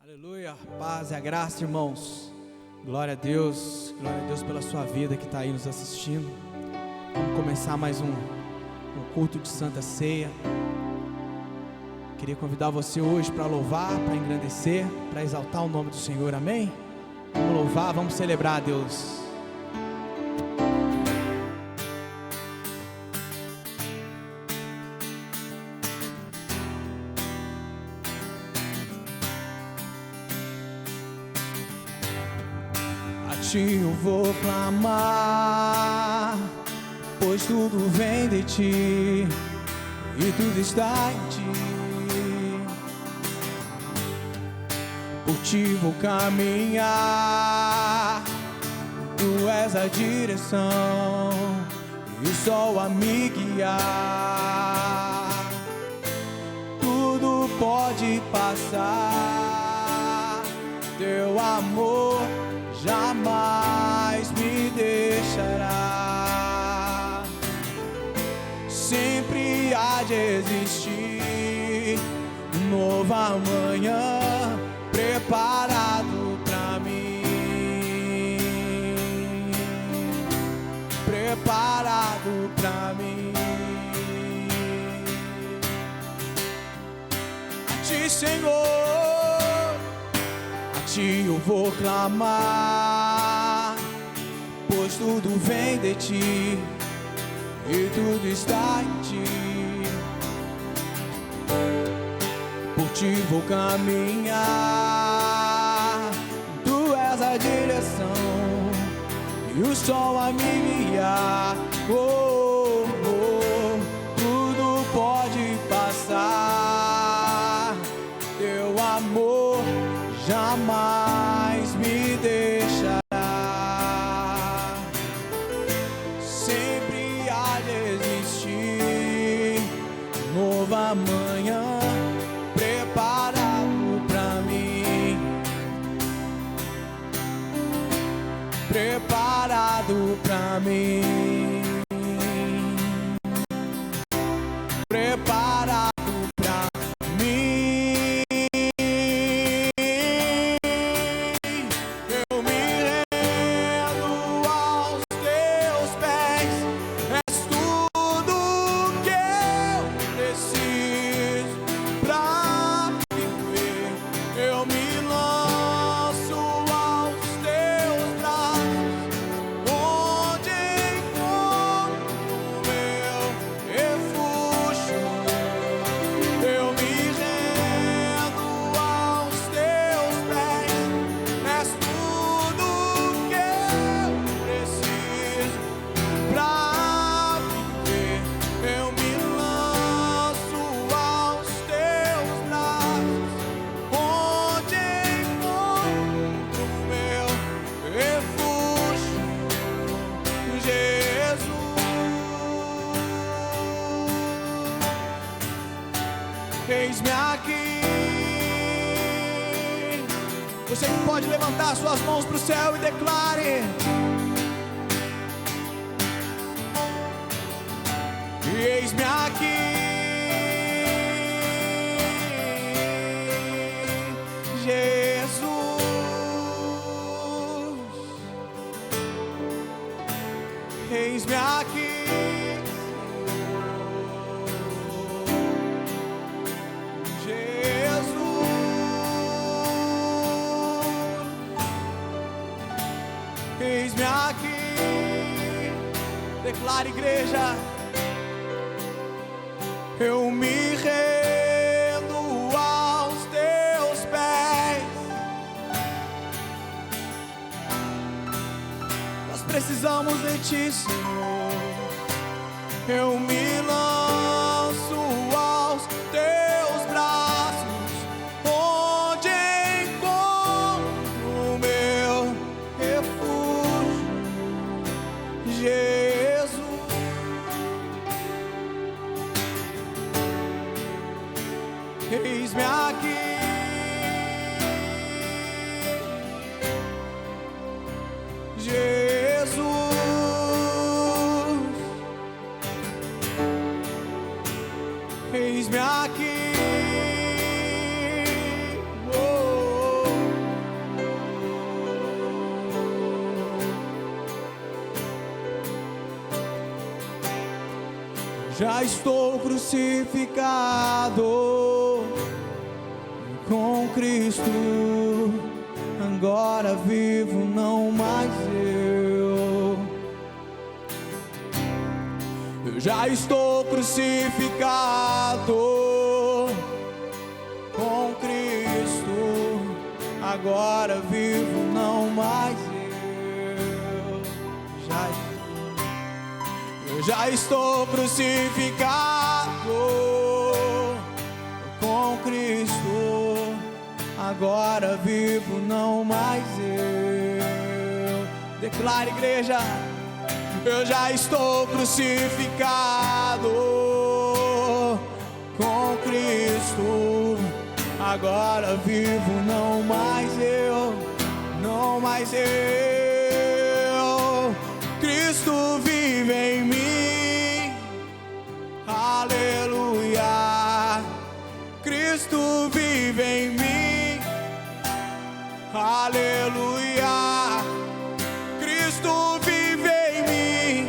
Aleluia, paz e a graça, irmãos. Glória a Deus pela sua vida que está aí nos assistindo. Vamos começar mais um culto de Santa Ceia. Queria convidar você hoje para louvar, para engrandecer, para exaltar o nome do Senhor, amém? Vamos louvar, vamos celebrar a Deus. Eu vou clamar, pois tudo vem de ti e tudo está em ti. Por ti vou caminhar, tu és a direção e o sol a me guiar. Tudo pode passar, teu amor jamais me deixará. Sempre há de existir um novo amanhã preparado pra mim, preparado pra mim. A ti, Senhor, a ti eu vou clamar, pois tudo vem de ti e tudo está em ti. Por ti vou caminhar, tu és a direção e o sol a me guiar. Oh, oh, tudo pode passar, teu amor jamais me deixará. Sempre há de existir novo amanhã preparado pra mim, preparado pra mim, preparado pra mim. Eu me rendo aos teus pés, és tudo que eu preciso pra viver. Eu me lanço aos teus braços, onde encontro o meu refúgio. Eu me rendo aos teus pés, és tudo que eu preciso pra viver. Eu me lanço aos teus braços, onde encontro o meu refúgio, Jesus. Eis-me aqui. Você que pode levantar suas mãos para o céu e declare: eis-me aqui, Jesus. Eis-me aqui, Jesus. Eis-me aqui. Declare, igreja. Eu me rendo aos teus pés. Nós precisamos de ti, Senhor. Eu me lanço aos teus braços, onde encontro o meu refúgio, Jesus. Eis-me aqui, Jesus. Eis-me aqui, oh, Já estou crucificado com Cristo, agora vivo não mais eu. Eu já estou crucificado com Cristo, agora vivo não mais eu. Eu já estou crucificado com Cristo, agora vivo não mais eu. Declare, igreja. Eu já estou crucificado com Cristo, agora vivo não mais eu, não mais eu. Cristo vive em mim, aleluia. Cristo vive em mim, aleluia. Cristo vive em mim,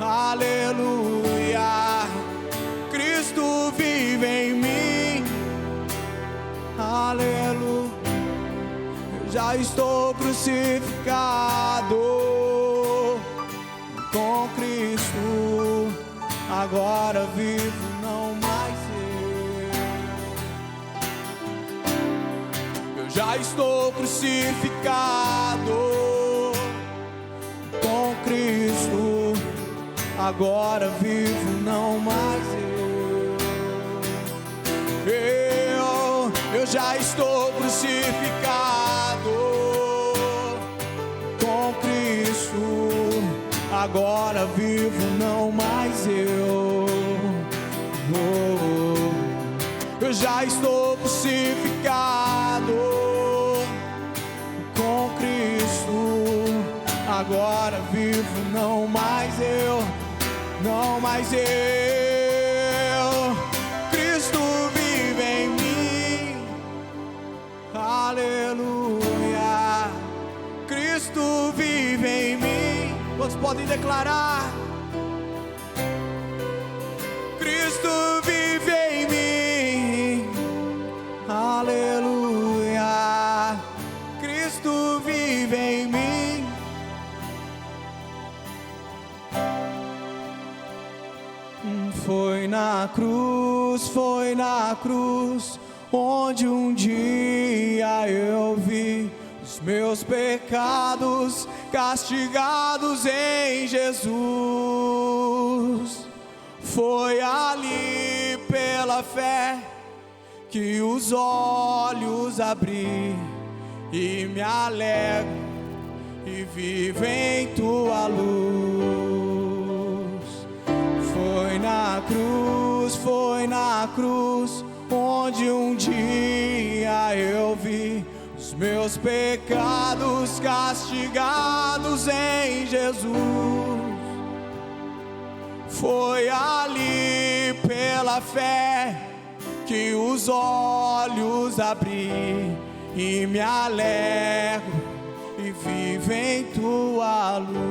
aleluia. Cristo vive em mim, aleluia. Eu já estou crucificado com Cristo, agora vivo não mais eu. Eu já estou crucificado com Cristo, agora vivo não mais eu já estou crucificado com Cristo, agora vivo não mais eu. Eu já estou crucificado com Cristo, agora vivo não mais eu, não mais eu. Cristo vive em mim, aleluia. Cristo vive em mim. Todos podem declarar: Cristo vive em mim, aleluia. Cristo vive em mim. Foi na cruz, onde um dia eu vi os meus pecados castigados em Jesus. Foi ali pela fé que os olhos abri e me alegro e vivo em tua luz. Foi na cruz, onde um dia eu vi os meus pecados castigados em Jesus. Foi ali pela fé que os olhos abri e me alegro e vivo em tua luz.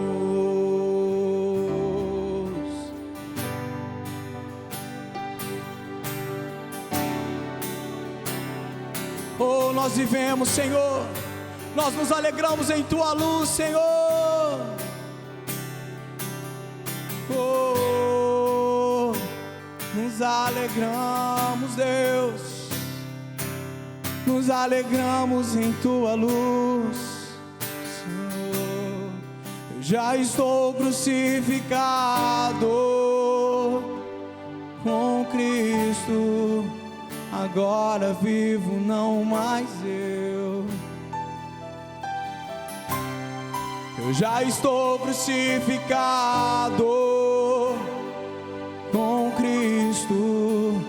Oh, nós vivemos, Senhor, nós nos alegramos em tua luz, Senhor. Oh, nos alegramos, Deus, nos alegramos em tua luz, Senhor. Eu já estou crucificado com Cristo, agora vivo não mais eu. Eu já estou crucificado com Cristo,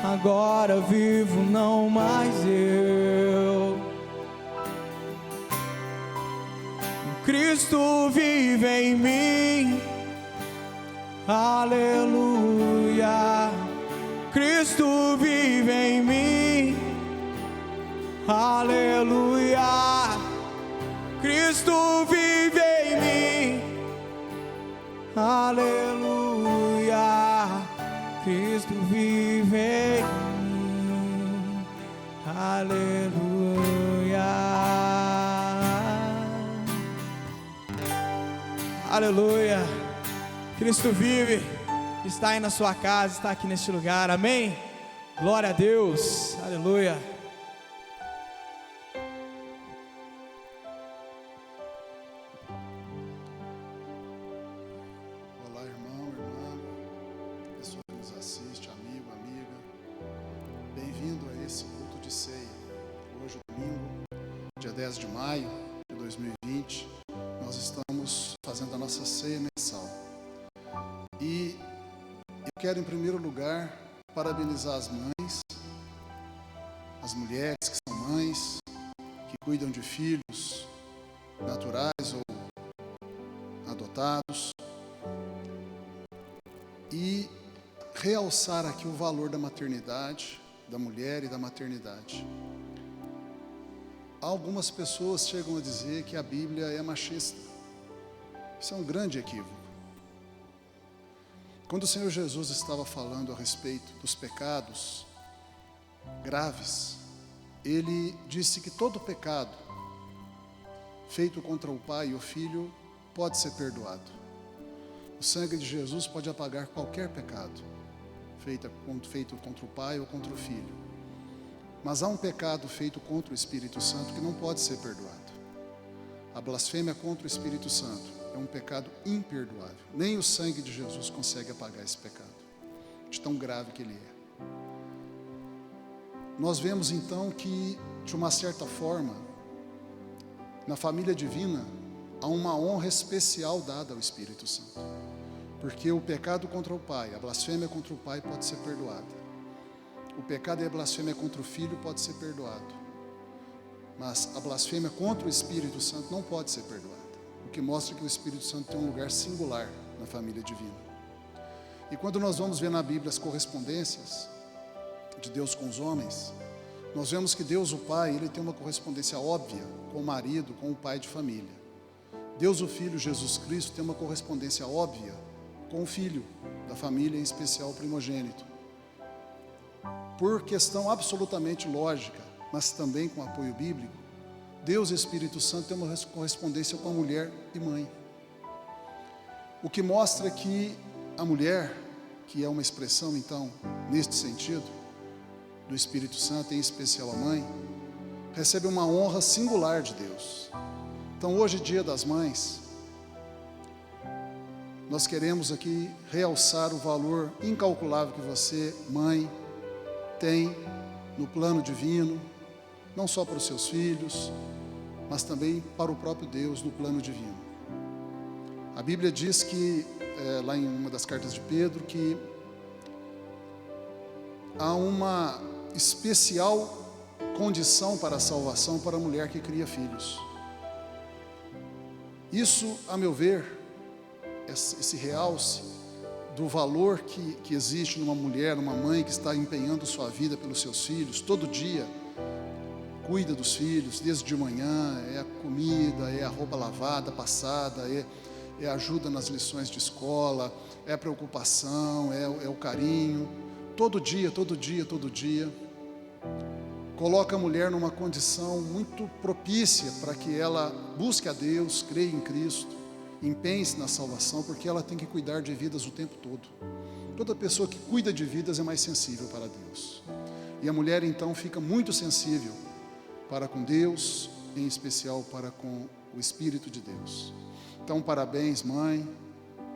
agora vivo não mais eu. Cristo vive em mim, aleluia. Cristo vive em mim, aleluia. Cristo vive em mim, aleluia. Aleluia. Aleluia. Cristo vive, está aí na sua casa, está aqui neste lugar, amém? Glória a Deus, aleluia. Olá, irmão, irmã, pessoa que nos assiste, amigo, amiga, bem-vindo a esse culto de ceia. Hoje, domingo, dia 10 de maio de 2020, nós estamos fazendo a nossa ceia mensal. E eu quero, em primeiro lugar, parabenizar as mães, as mulheres que são mães, que cuidam de filhos naturais ou adotados, e realçar aqui o valor da maternidade, da mulher e da maternidade. Algumas pessoas chegam a dizer que a Bíblia é machista. Isso é um grande equívoco. Quando o Senhor Jesus estava falando a respeito dos pecados graves, Ele disse que todo pecado feito contra o pai e o filho pode ser perdoado. O sangue de Jesus pode apagar qualquer pecado feito contra o pai ou contra o filho. Mas há um pecado feito contra o Espírito Santo que não pode ser perdoado. A blasfêmia contra o Espírito Santo é um pecado imperdoável. Nem o sangue de Jesus consegue apagar esse pecado, de tão grave que ele é. Nós vemos então que, de uma certa forma, na família divina, há uma honra especial dada ao Espírito Santo. Porque o pecado contra o pai, a blasfêmia contra o pai pode ser perdoada. O pecado e a blasfêmia contra o filho pode ser perdoado. Mas a blasfêmia contra o Espírito Santo não pode ser perdoada. O que mostra que o Espírito Santo tem um lugar singular na família divina. E quando nós vamos ver na Bíblia as correspondências de Deus com os homens, nós vemos que Deus, o Pai, Ele tem uma correspondência óbvia com o marido, com o pai de família. Deus, o Filho, Jesus Cristo, tem uma correspondência óbvia com o filho da família, em especial o primogênito. Por questão absolutamente lógica, mas também com apoio bíblico, Deus e Espírito Santo tem uma correspondência com a mulher e mãe. O que mostra que a mulher, que é uma expressão então, neste sentido, do Espírito Santo, em especial a mãe, recebe uma honra singular de Deus. Então hoje, dia das mães, nós queremos aqui realçar o valor incalculável que você, mãe, tem no plano divino, não só para os seus filhos, mas também para o próprio Deus no plano divino. A Bíblia diz que, lá em uma das cartas de Pedro, que há uma especial condição para a salvação para a mulher que cria filhos. Isso, a meu ver, esse realce do valor que existe numa mulher, numa mãe que está empenhando sua vida pelos seus filhos, todo dia cuida dos filhos, desde de manhã, é a comida, é a roupa lavada, passada, é ajuda nas lições de escola, é a preocupação, é o carinho, todo dia, coloca a mulher numa condição muito propícia para que ela busque a Deus, creia em Cristo, empenhe-se na salvação, porque ela tem que cuidar de vidas o tempo todo. Toda pessoa que cuida de vidas é mais sensível para Deus. E a mulher então fica muito sensível para com Deus, em especial para com o Espírito de Deus. Então, parabéns, mãe,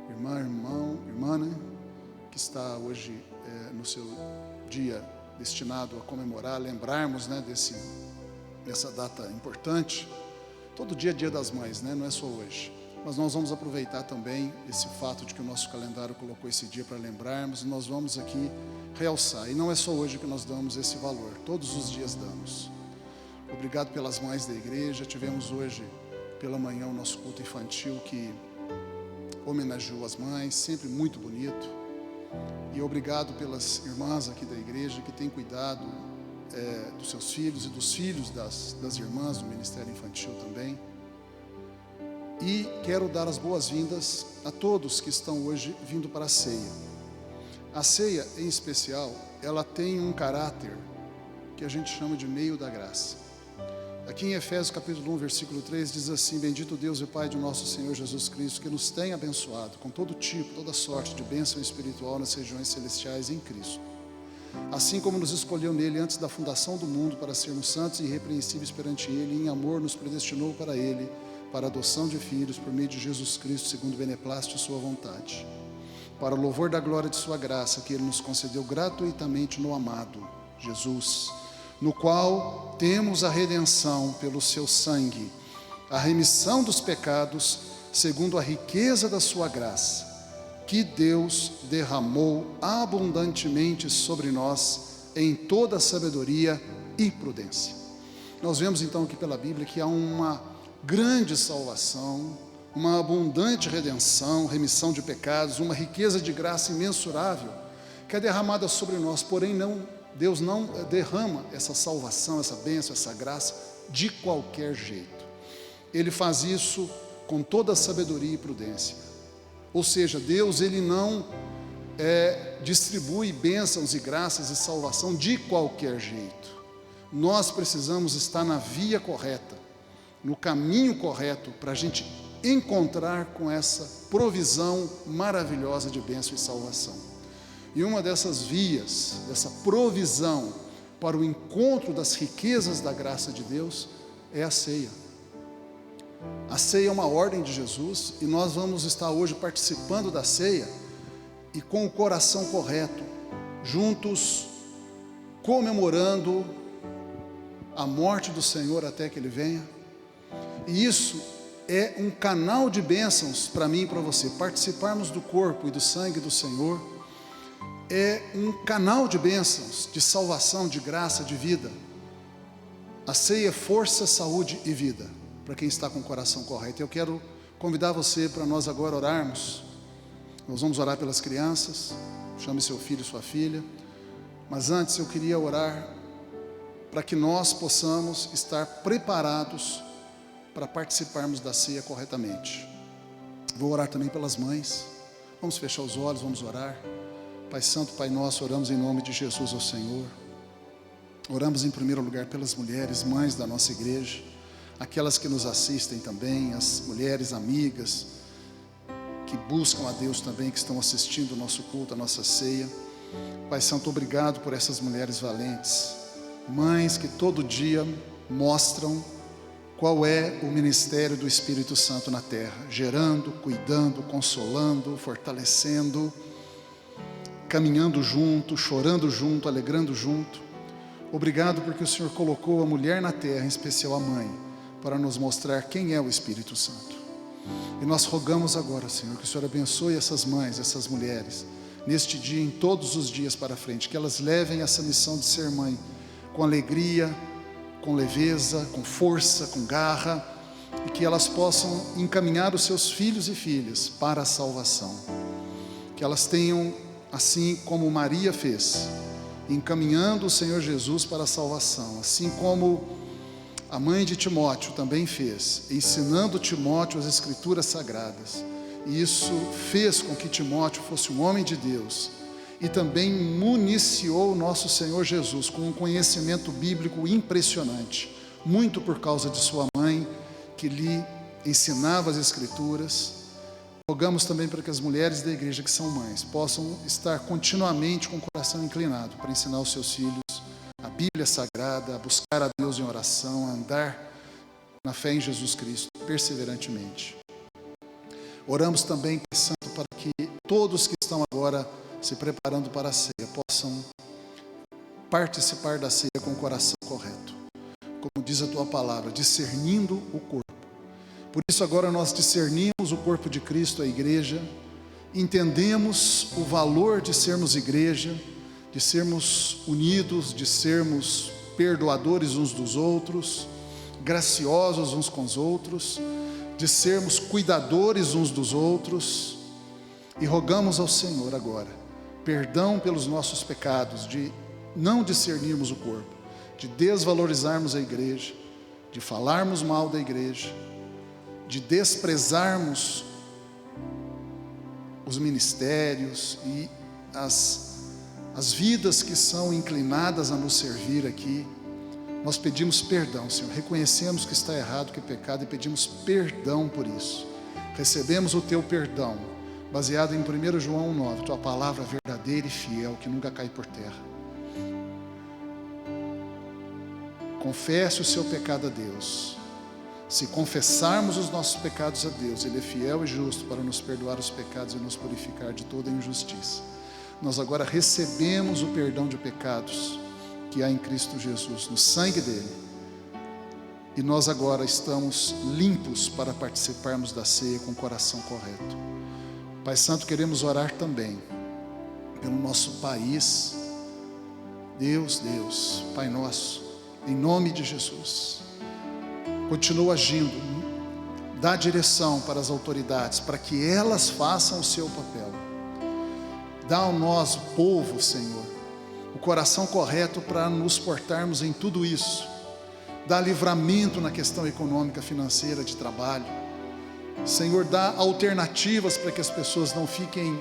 irmã, né, que está hoje no seu dia destinado a comemorar, lembrarmos, né, dessa data importante. Todo dia é dia das mães, né, não é só hoje. Mas nós vamos aproveitar também esse fato de que o nosso calendário colocou esse dia para lembrarmos, e nós vamos aqui realçar. E não é só hoje que nós damos esse valor, todos os dias damos. Obrigado pelas mães da igreja. Tivemos hoje pela manhã o nosso culto infantil que homenageou as mães, sempre muito bonito. E obrigado pelas irmãs aqui da igreja que têm cuidado dos seus filhos e dos filhos das irmãs do Ministério Infantil também. E quero dar as boas-vindas a todos que estão hoje vindo para a ceia. A ceia, em especial, ela tem um caráter que a gente chama de meio da graça. Aqui em Efésios capítulo 1, versículo 3, diz assim: bendito Deus e Pai de nosso Senhor Jesus Cristo, que nos tem abençoado com todo tipo, toda sorte de bênção espiritual nas regiões celestiais em Cristo. Assim como nos escolheu nele antes da fundação do mundo para sermos santos e irrepreensíveis perante ele, e em amor nos predestinou para ele, para a adoção de filhos por meio de Jesus Cristo, segundo o beneplácito de sua vontade, para o louvor da glória de sua graça, que ele nos concedeu gratuitamente no amado Jesus, no qual temos a redenção pelo seu sangue, a remissão dos pecados, segundo a riqueza da sua graça, que Deus derramou abundantemente sobre nós em toda sabedoria e prudência. Nós vemos então aqui pela Bíblia que há uma grande salvação, uma abundante redenção, remissão de pecados, uma riqueza de graça imensurável que é derramada sobre nós, porém Deus não derrama essa salvação, essa bênção, essa graça de qualquer jeito. Ele faz isso com toda a sabedoria e prudência. Ou seja, Deus ele não distribui bênçãos e graças e salvação de qualquer jeito. Nós precisamos estar na via correta, no caminho correto, para a gente encontrar com essa provisão maravilhosa de bênção e salvação. E uma dessas vias, dessa provisão para o encontro das riquezas da graça de Deus é a ceia. A ceia é uma ordem de Jesus e nós vamos estar hoje participando da ceia e com o coração correto, juntos, comemorando a morte do Senhor até que Ele venha. E isso é um canal de bênçãos para mim e para você. Participarmos do corpo e do sangue do Senhor é um canal de bênçãos, de salvação, de graça, de vida. A ceia é força, saúde e vida, para quem está com o coração correto. Eu quero convidar você para nós agora orarmos. Nós vamos orar pelas crianças. Chame seu filho, sua filha. Mas antes eu queria orar para que nós possamos estar preparados para participarmos da ceia corretamente. Vou orar também pelas mães. Vamos fechar os olhos, vamos orar. Pai Santo, Pai Nosso, oramos em nome de Jesus ao Senhor. Oramos em primeiro lugar pelas mulheres, mães da nossa igreja, aquelas que nos assistem também, as mulheres amigas, que buscam a Deus também, que estão assistindo o nosso culto, a nossa ceia. Pai Santo, obrigado por essas mulheres valentes, mães que todo dia mostram qual é o ministério do Espírito Santo na terra, gerando, cuidando, consolando, fortalecendo, caminhando junto, chorando junto, alegrando junto. Obrigado porque o Senhor colocou a mulher na terra, em especial a mãe, para nos mostrar quem é o Espírito Santo. E nós rogamos agora, Senhor, que o Senhor abençoe essas mães, essas mulheres, neste dia, em todos os dias para frente, que elas levem essa missão de ser mãe com alegria, com leveza, com força, com garra, e que elas possam encaminhar os seus filhos e filhas para a salvação. Que elas tenham, assim como Maria fez, encaminhando o Senhor Jesus para a salvação, assim como a mãe de Timóteo também fez, ensinando Timóteo as Escrituras Sagradas. E isso fez com que Timóteo fosse um homem de Deus e também municiou o nosso Senhor Jesus com um conhecimento bíblico impressionante, muito por causa de sua mãe, que lhe ensinava as Escrituras. Rogamos também para que as mulheres da igreja que são mães possam estar continuamente com o coração inclinado para ensinar os seus filhos a Bíblia Sagrada, a buscar a Deus em oração, a andar na fé em Jesus Cristo perseverantemente. Oramos também, Pai Santo, para que todos que estão agora se preparando para a ceia possam participar da ceia com o coração correto, como diz a tua palavra, discernindo o corpo. Por isso agora nós discernimos o corpo de Cristo, a igreja, entendemos o valor de sermos igreja, de sermos unidos, de sermos perdoadores uns dos outros, graciosos uns com os outros, de sermos cuidadores uns dos outros, e rogamos ao Senhor agora perdão pelos nossos pecados, de não discernirmos o corpo, de desvalorizarmos a igreja, de falarmos mal da igreja, de desprezarmos os ministérios e as as vidas que são inclinadas a nos servir aqui, nós pedimos perdão, Senhor, reconhecemos que está errado, que é pecado, e pedimos perdão por isso. Recebemos o teu perdão, baseado em 1 João 9, tua palavra verdadeira e fiel, que nunca cai por terra. Confesse o seu pecado a Deus. Se confessarmos os nossos pecados a Deus, Ele é fiel e justo para nos perdoar os pecados e nos purificar de toda injustiça. Nós agora recebemos o perdão de pecados que há em Cristo Jesus, no sangue dele, e nós agora estamos limpos para participarmos da ceia com o coração correto. Pai Santo, queremos orar também pelo nosso país. Deus, Pai nosso, em nome de Jesus, continua agindo, dá direção para as autoridades, para que elas façam o seu papel. Dá a nós, o povo, Senhor, o coração correto para nos portarmos em tudo isso. Dá livramento na questão econômica, financeira, de trabalho. Senhor, dá alternativas para que as pessoas não fiquem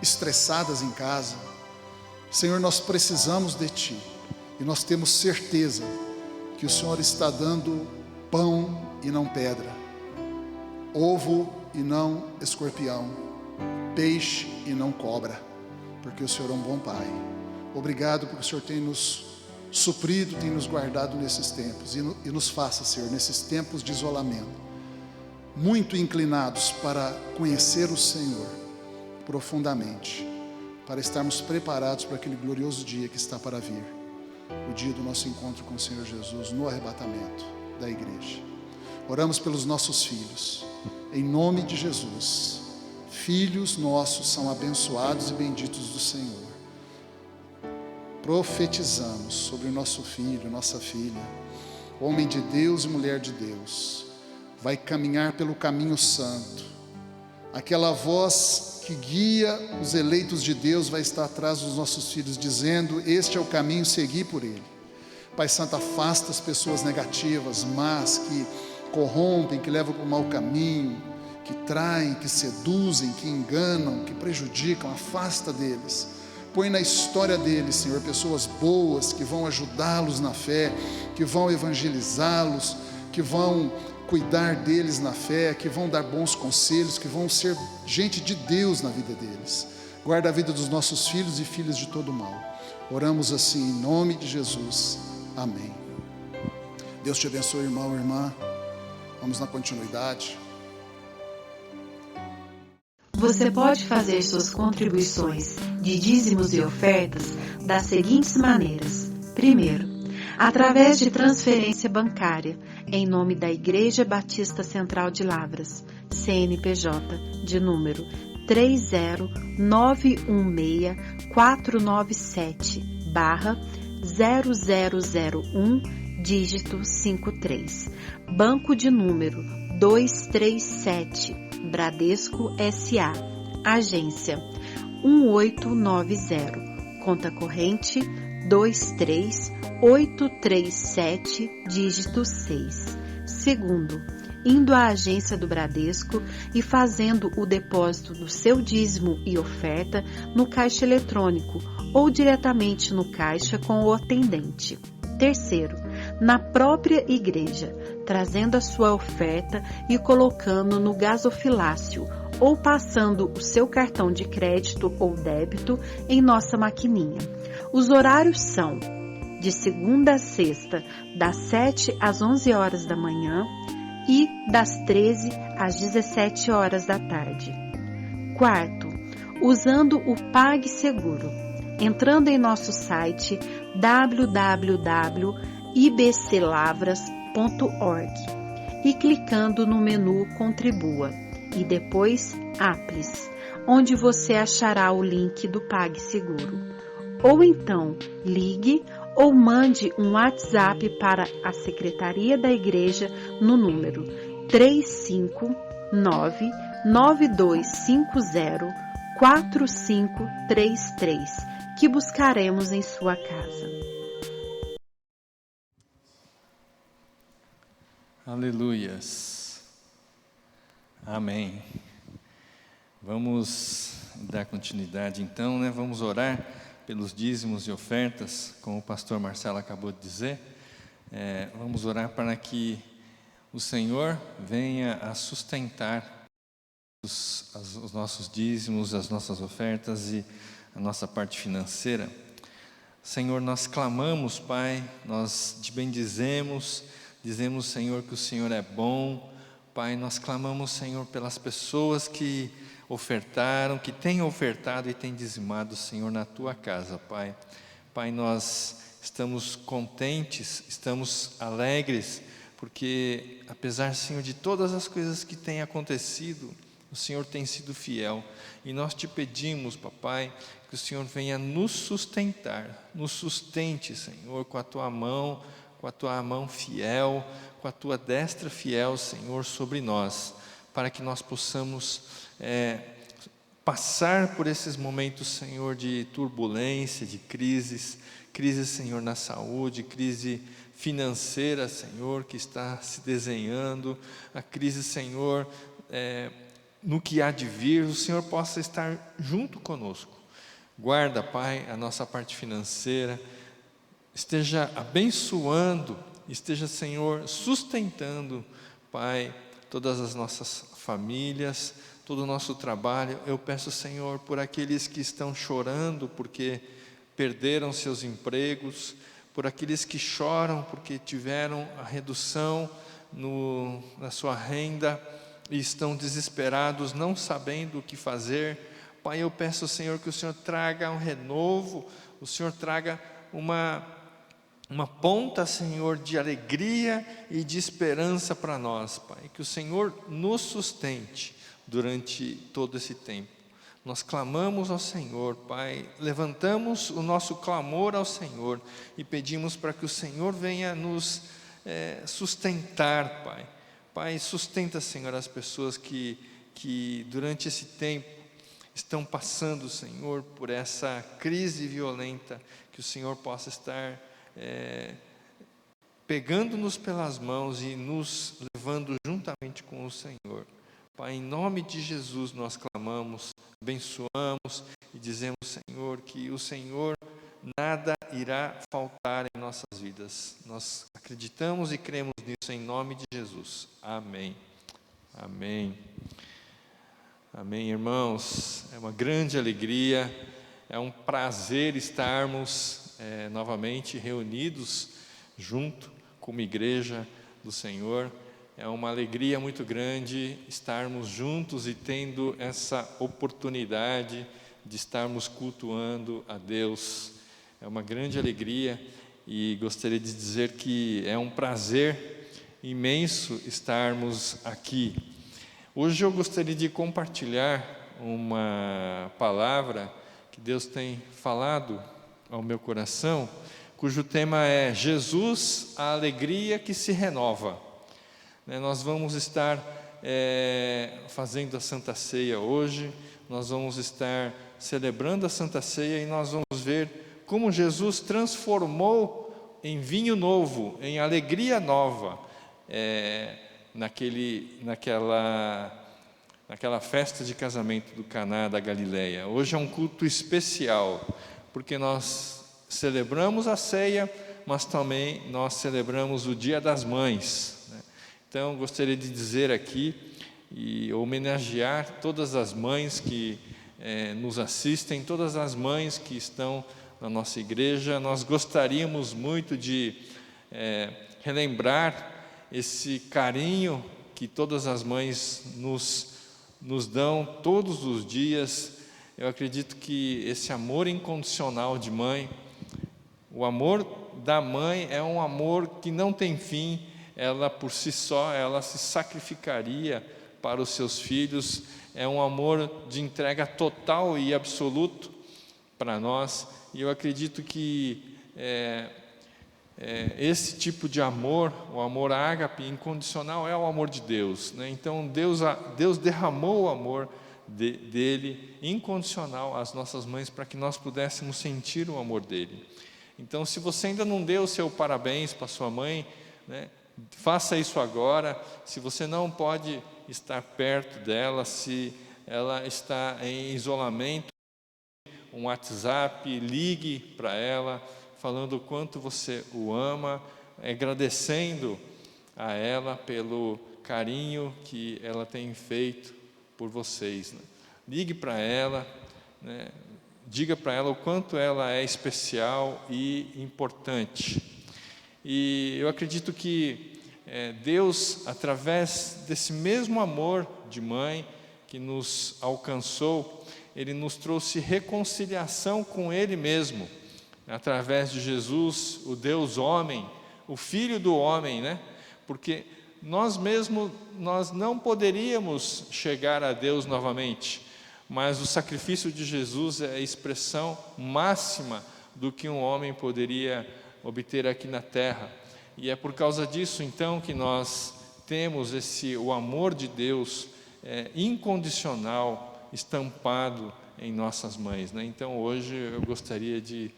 estressadas em casa. Senhor, nós precisamos de Ti, e nós temos certeza que o Senhor está dando pão e não pedra, ovo e não escorpião, peixe e não cobra, porque o Senhor é um bom Pai. Obrigado porque o Senhor tem nos suprido, tem nos guardado nesses tempos, e nos faça, Senhor, nesses tempos de isolamento, muito inclinados para conhecer o Senhor profundamente, para estarmos preparados para aquele glorioso dia que está para vir, o dia do nosso encontro com o Senhor Jesus, no arrebatamento da igreja. Oramos pelos nossos filhos, em nome de Jesus. Filhos nossos são abençoados e benditos do Senhor. Profetizamos sobre o nosso filho, nossa filha, homem de Deus e mulher de Deus, vai caminhar pelo caminho santo. Aquela voz que guia os eleitos de Deus vai estar atrás dos nossos filhos, dizendo: este é o caminho, segui por ele. Pai Santo, afasta as pessoas negativas, más, que corrompem, que levam para o mau caminho, que traem, que seduzem, que enganam, que prejudicam. Afasta deles. Põe na história deles, Senhor, pessoas boas que vão ajudá-los na fé, que vão evangelizá-los, que vão cuidar deles na fé, que vão dar bons conselhos, que vão ser gente de Deus na vida deles. Guarda a vida dos nossos filhos e filhas de todo mal. Oramos assim em nome de Jesus. Amém. Deus te abençoe, irmão, irmã. Vamos na continuidade. Você pode fazer suas contribuições de dízimos e ofertas das seguintes maneiras. Primeiro, através de transferência bancária, em nome da Igreja Batista Central de Lavras, CNPJ, de número 30917/0001, dígito 53. Banco de número 237, Bradesco S.A., agência 1890, conta corrente 23837, dígito 6. Segundo, indo à agência do Bradesco e fazendo o depósito do seu dízimo e oferta no caixa eletrônico ou diretamente no caixa com o atendente. Terceiro, na própria igreja, trazendo a sua oferta e colocando no gasofilácio ou passando o seu cartão de crédito ou débito em nossa maquininha. Os horários são de segunda a sexta, das 7 às 11 horas da manhã e das 13 às 17 horas da tarde. Quarto, usando o PagSeguro, entrando em nosso site www.ibclavras.org e clicando no menu Contribua e depois Aplis, onde você achará o link do PagSeguro. Ou então, ligue ou mande um WhatsApp para a Secretaria da Igreja no número 359-9250-4533, que buscaremos em sua casa. Aleluias. Amém. Vamos dar continuidade então, né? Vamos orar pelos dízimos e ofertas, como o pastor Marcelo acabou de dizer. Vamos orar para que o Senhor venha a sustentar os nossos dízimos, as nossas ofertas e a nossa parte financeira. Senhor, nós clamamos, Pai, nós te bendizemos, dizemos, Senhor, que o Senhor é bom. Pai, nós clamamos, Senhor, pelas pessoas que ofertaram, que têm ofertado e têm dizimado, Senhor, na Tua casa, Pai. Pai, nós estamos contentes, estamos alegres, porque apesar, Senhor, de todas as coisas que têm acontecido, o Senhor tem sido fiel. E nós te pedimos, Papai, que o Senhor venha nos sustentar, nos sustente, Senhor, com a Tua mão fiel, com a Tua destra fiel, Senhor, sobre nós, para que nós possamos passar por esses momentos, Senhor, de turbulência, de crises, Senhor, na saúde, crise financeira, Senhor, que está se desenhando, a crise, Senhor, no que há de vir, o Senhor possa estar junto conosco. Guarda, Pai, a nossa parte financeira, esteja abençoando, esteja, Senhor, sustentando, Pai, todas as nossas famílias, todo o nosso trabalho. Eu peço, Senhor, por aqueles que estão chorando porque perderam seus empregos, por aqueles que choram porque tiveram a redução na sua renda e estão desesperados, não sabendo o que fazer. Pai, eu peço, Senhor, que o Senhor traga um renovo, o Senhor traga uma ponta, Senhor, de alegria e de esperança para nós, Pai. Que o Senhor nos sustente durante todo esse tempo. Nós clamamos ao Senhor, Pai, levantamos o nosso clamor ao Senhor e pedimos para que o Senhor venha nos sustentar, Pai. Pai, sustenta, Senhor, as pessoas que durante esse tempo estão passando, Senhor, por essa crise violenta, que o Senhor possa estar pegando-nos pelas mãos e nos levando juntamente com o Senhor. Pai, em nome de Jesus nós clamamos, abençoamos e dizemos, Senhor, que o Senhor nada irá faltar em nossas vidas. Nós acreditamos e cremos nisso em nome de Jesus. Amém. Amém. Amém, irmãos. É uma grande alegria, é um prazer estarmos novamente reunidos junto como igreja do Senhor. É uma alegria muito grande estarmos juntos e tendo essa oportunidade de estarmos cultuando a Deus. É uma grande alegria e gostaria de dizer que é um prazer imenso estarmos aqui. Hoje eu gostaria de compartilhar uma palavra que Deus tem falado ao meu coração, cujo tema é Jesus, a alegria que se renova. Nós vamos estar fazendo a Santa Ceia hoje, nós vamos estar celebrando a Santa Ceia e nós vamos ver como Jesus transformou em vinho novo, em alegria nova, naquela festa de casamento do Caná da Galileia. Hoje é um culto especial, porque nós celebramos a ceia, mas também nós celebramos o Dia das Mães. Então, gostaria de dizer aqui e homenagear todas as mães que nos assistem, todas as mães que estão na nossa igreja. Nós gostaríamos muito de relembrar esse carinho que todas as mães nos dão todos os dias. Eu acredito que esse amor incondicional de mãe, o amor da mãe é um amor que não tem fim. Ela por si só, ela se sacrificaria para os seus filhos. É um amor de entrega total e absoluto para nós. E eu acredito que esse tipo de amor, o amor ágape, incondicional, é o amor de Deus, né? Então Deus derramou o amor dele incondicional às nossas mães para que nós pudéssemos sentir o amor dele. Então, se você ainda não deu o seu parabéns para sua mãe, né, faça isso agora. Se você não pode estar perto dela, se ela está em isolamento, um WhatsApp, ligue para ela, falando o quanto você o ama, agradecendo a ela pelo carinho que ela tem feito por vocês, né? Ligue para ela, né? Diga para ela o quanto ela é especial e importante. E eu acredito que Deus, através desse mesmo amor de mãe que nos alcançou, Ele nos trouxe reconciliação com Ele mesmo, através de Jesus, o Deus homem, o Filho do homem, né? Porque nós mesmos, nós não poderíamos chegar a Deus novamente, mas o sacrifício de Jesus é a expressão máxima do que um homem poderia obter aqui na terra. E é por causa disso, então, que nós temos o amor de Deus incondicional, estampado em nossas mães, né? Então, hoje eu gostaria de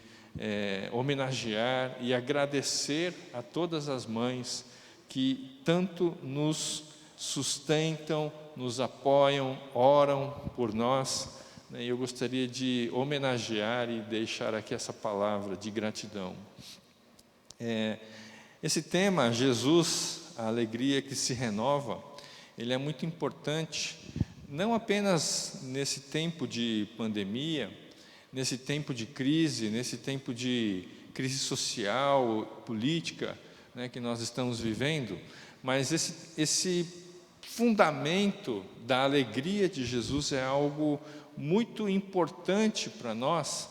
homenagear e agradecer a todas as mães que tanto nos sustentam, nos apoiam, oram por nós, né? Eu gostaria de homenagear e deixar aqui essa palavra de gratidão. Esse tema, Jesus, a alegria que se renova, ele é muito importante, não apenas nesse tempo de pandemia, nesse tempo de crise, nesse tempo de crise social, política, né, que nós estamos vivendo, mas esse fundamento da alegria de Jesus é algo muito importante para nós,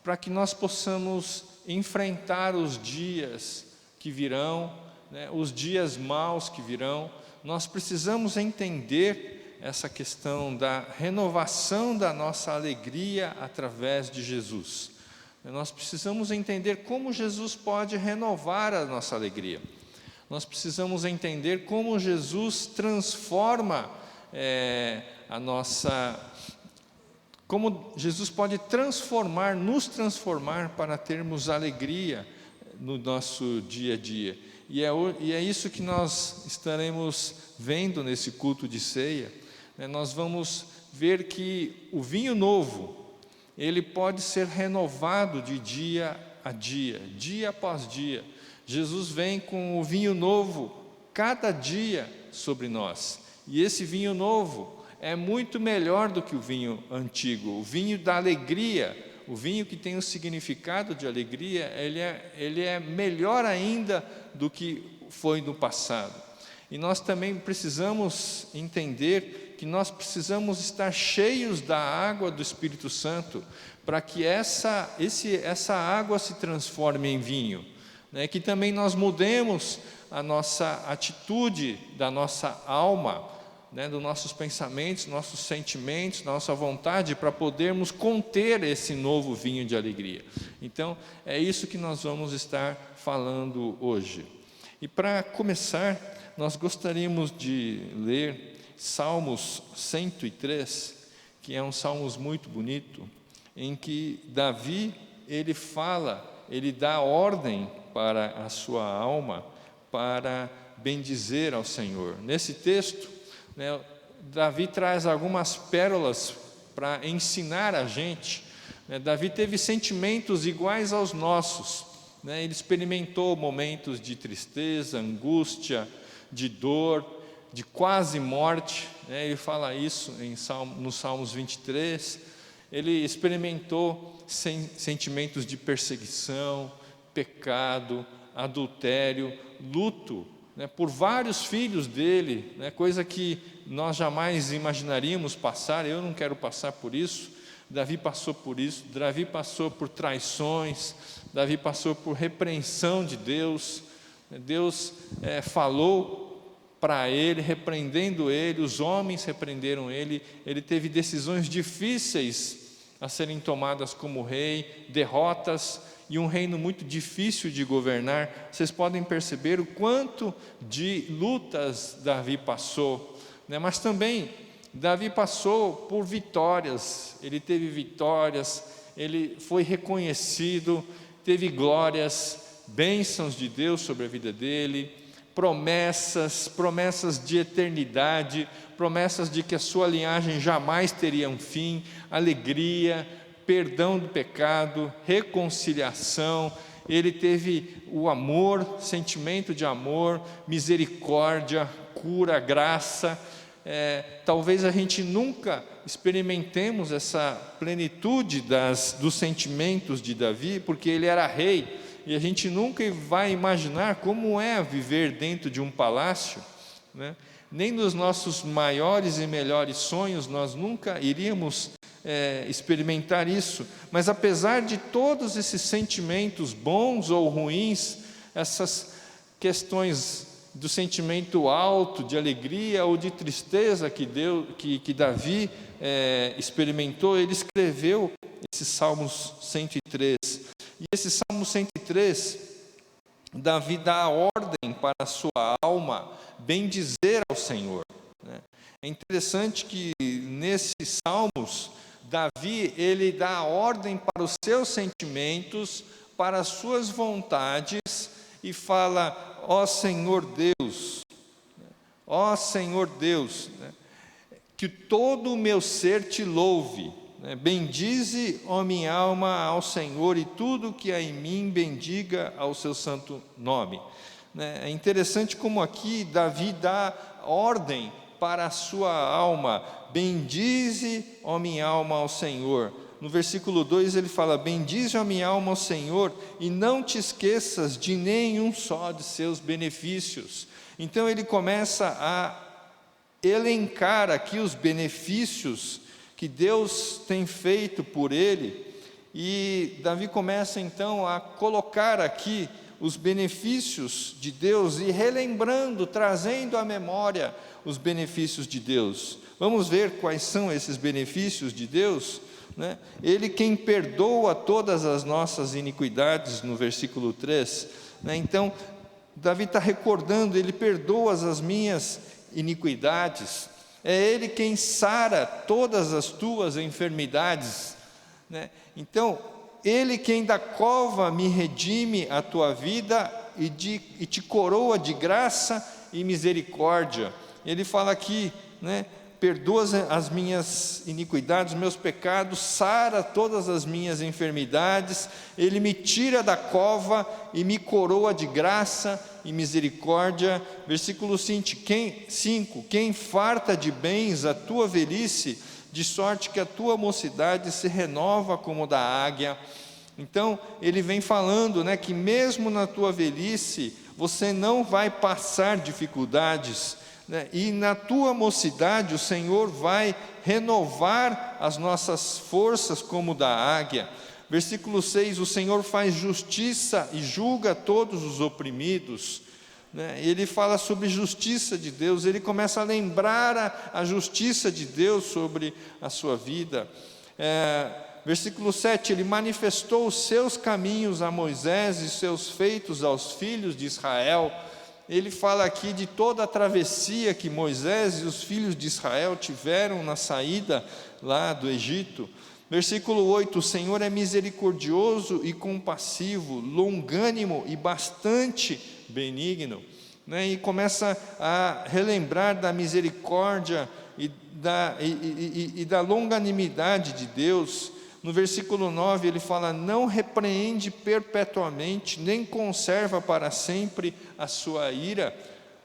para que nós possamos enfrentar os dias que virão, né, os dias maus que virão. Nós precisamos entender essa questão da renovação da nossa alegria através de Jesus. Nós precisamos entender como Jesus pode renovar a nossa alegria. Nós precisamos entender como Jesus transforma como Jesus pode nos transformar para termos alegria no nosso dia a dia. E é isso que nós estaremos vendo nesse culto de ceia, né? Nós vamos ver que o vinho novo, ele pode ser renovado de dia a dia, dia após dia. Jesus vem com o vinho novo cada dia sobre nós. E esse vinho novo é muito melhor do que o vinho antigo, o vinho da alegria, o vinho que tem o significado de alegria, ele é melhor ainda do que foi no passado. E nós também precisamos entender que nós precisamos estar cheios da água do Espírito Santo, para que essa água se transforme em vinho, né? Que também nós mudemos a nossa atitude da nossa alma, né? Dos nossos pensamentos, nossos sentimentos, nossa vontade, para podermos conter esse novo vinho de alegria. Então, é isso que nós vamos estar falando hoje. E para começar, nós gostaríamos de ler Salmos 103, que é um salmos muito bonito, em que Davi, ele dá ordem para a sua alma, para bendizer ao Senhor. Nesse texto, né, Davi traz algumas pérolas para ensinar a gente, né? Davi teve sentimentos iguais aos nossos, né? Ele experimentou momentos de tristeza, angústia, de dor, de quase morte, né? Ele fala isso no Salmos 23, ele experimentou sentimentos de perseguição, pecado, adultério, luto, né, por vários filhos dele, né, coisa que nós jamais imaginaríamos passar. Eu não quero passar por isso. Davi passou por isso. Davi passou por traições, Davi passou por repreensão de Deus. Deus falou para ele, repreendendo ele, os homens repreenderam ele, ele teve decisões difíceis a serem tomadas como rei, derrotas, e um reino muito difícil de governar. Vocês podem perceber o quanto de lutas Davi passou, né? Mas também Davi passou por vitórias, ele teve vitórias, ele foi reconhecido, teve glórias, bênçãos de Deus sobre a vida dele, promessas de eternidade, promessas de que a sua linhagem jamais teria um fim, alegria, perdão do pecado, reconciliação, ele teve o amor, sentimento de amor, misericórdia, cura, graça. Talvez a gente nunca experimentemos essa plenitude dos sentimentos de Davi, porque ele era rei, e a gente nunca vai imaginar como é viver dentro de um palácio, né? Nem nos nossos maiores e melhores sonhos nós nunca iríamos experimentar isso. Mas apesar de todos esses sentimentos bons ou ruins, essas questões do sentimento alto, de alegria ou de tristeza que Davi experimentou, ele escreveu esse Salmos 103. E esse Salmo 103, Davi dá a ordem para a sua alma bendizer ao Senhor, né? É interessante que nesses Salmos, Davi, ele dá a ordem para os seus sentimentos, para as suas vontades, e fala: ó Senhor Deus, ó Senhor Deus, né? Que todo o meu ser te louve, né? Bendize, ó minha alma, ao Senhor, e tudo que há em mim bendiga ao seu santo nome. É interessante como aqui Davi dá ordem para a sua alma: bendize, ó minha alma, ao Senhor. No versículo 2 ele fala: bendize, ó minha alma, ao Senhor, e não te esqueças de nenhum só de seus benefícios. Então ele começa a elencar aqui os benefícios que Deus tem feito por ele, e Davi começa então a colocar aqui os benefícios de Deus e relembrando, trazendo à memória os benefícios de Deus. Vamos ver quais são esses benefícios de Deus, né? Ele quem perdoa todas as nossas iniquidades, no versículo 3, né? Então, Davi está recordando: ele perdoa as minhas iniquidades, é Ele quem sara todas as tuas enfermidades, né? Então, Ele quem da cova me redime a tua vida e te coroa de graça e misericórdia. Ele fala aqui, né? Perdoa as minhas iniquidades, os meus pecados, sara todas as minhas enfermidades, Ele me tira da cova e me coroa de graça e misericórdia. Versículo 5, quem farta de bens a tua velhice, de sorte que a tua mocidade se renova como da águia. Então, ele vem falando, né, que mesmo na tua velhice, você não vai passar dificuldades, né? E na tua mocidade o Senhor vai renovar as nossas forças como da águia. Versículo 6, o Senhor faz justiça e julga todos os oprimidos, né? Ele fala sobre justiça de Deus, ele começa a lembrar a justiça de Deus sobre a sua vida. Versículo 7, ele manifestou os seus caminhos a Moisés e seus feitos aos filhos de Israel. Ele fala aqui de toda a travessia que Moisés e os filhos de Israel tiveram na saída lá do Egito. Versículo 8, o Senhor é misericordioso e compassivo, longânimo e bastante benigno, né? E começa a relembrar da misericórdia e da longanimidade de Deus. No versículo 9 ele fala: não repreende perpetuamente, nem conserva para sempre a sua ira,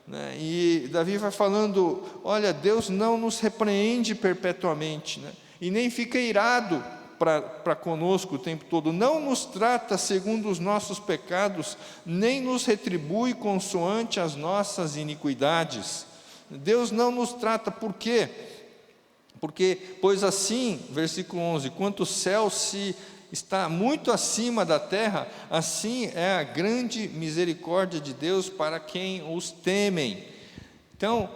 né? E Davi vai falando: olha, Deus não nos repreende perpetuamente, né? E nem fica irado para conosco o tempo todo, não nos trata segundo os nossos pecados, nem nos retribui consoante as nossas iniquidades. Deus não nos trata, por quê? Porque, pois assim, versículo 11, quanto o céu está muito acima da terra, assim é a grande misericórdia de Deus para quem os temem. Então,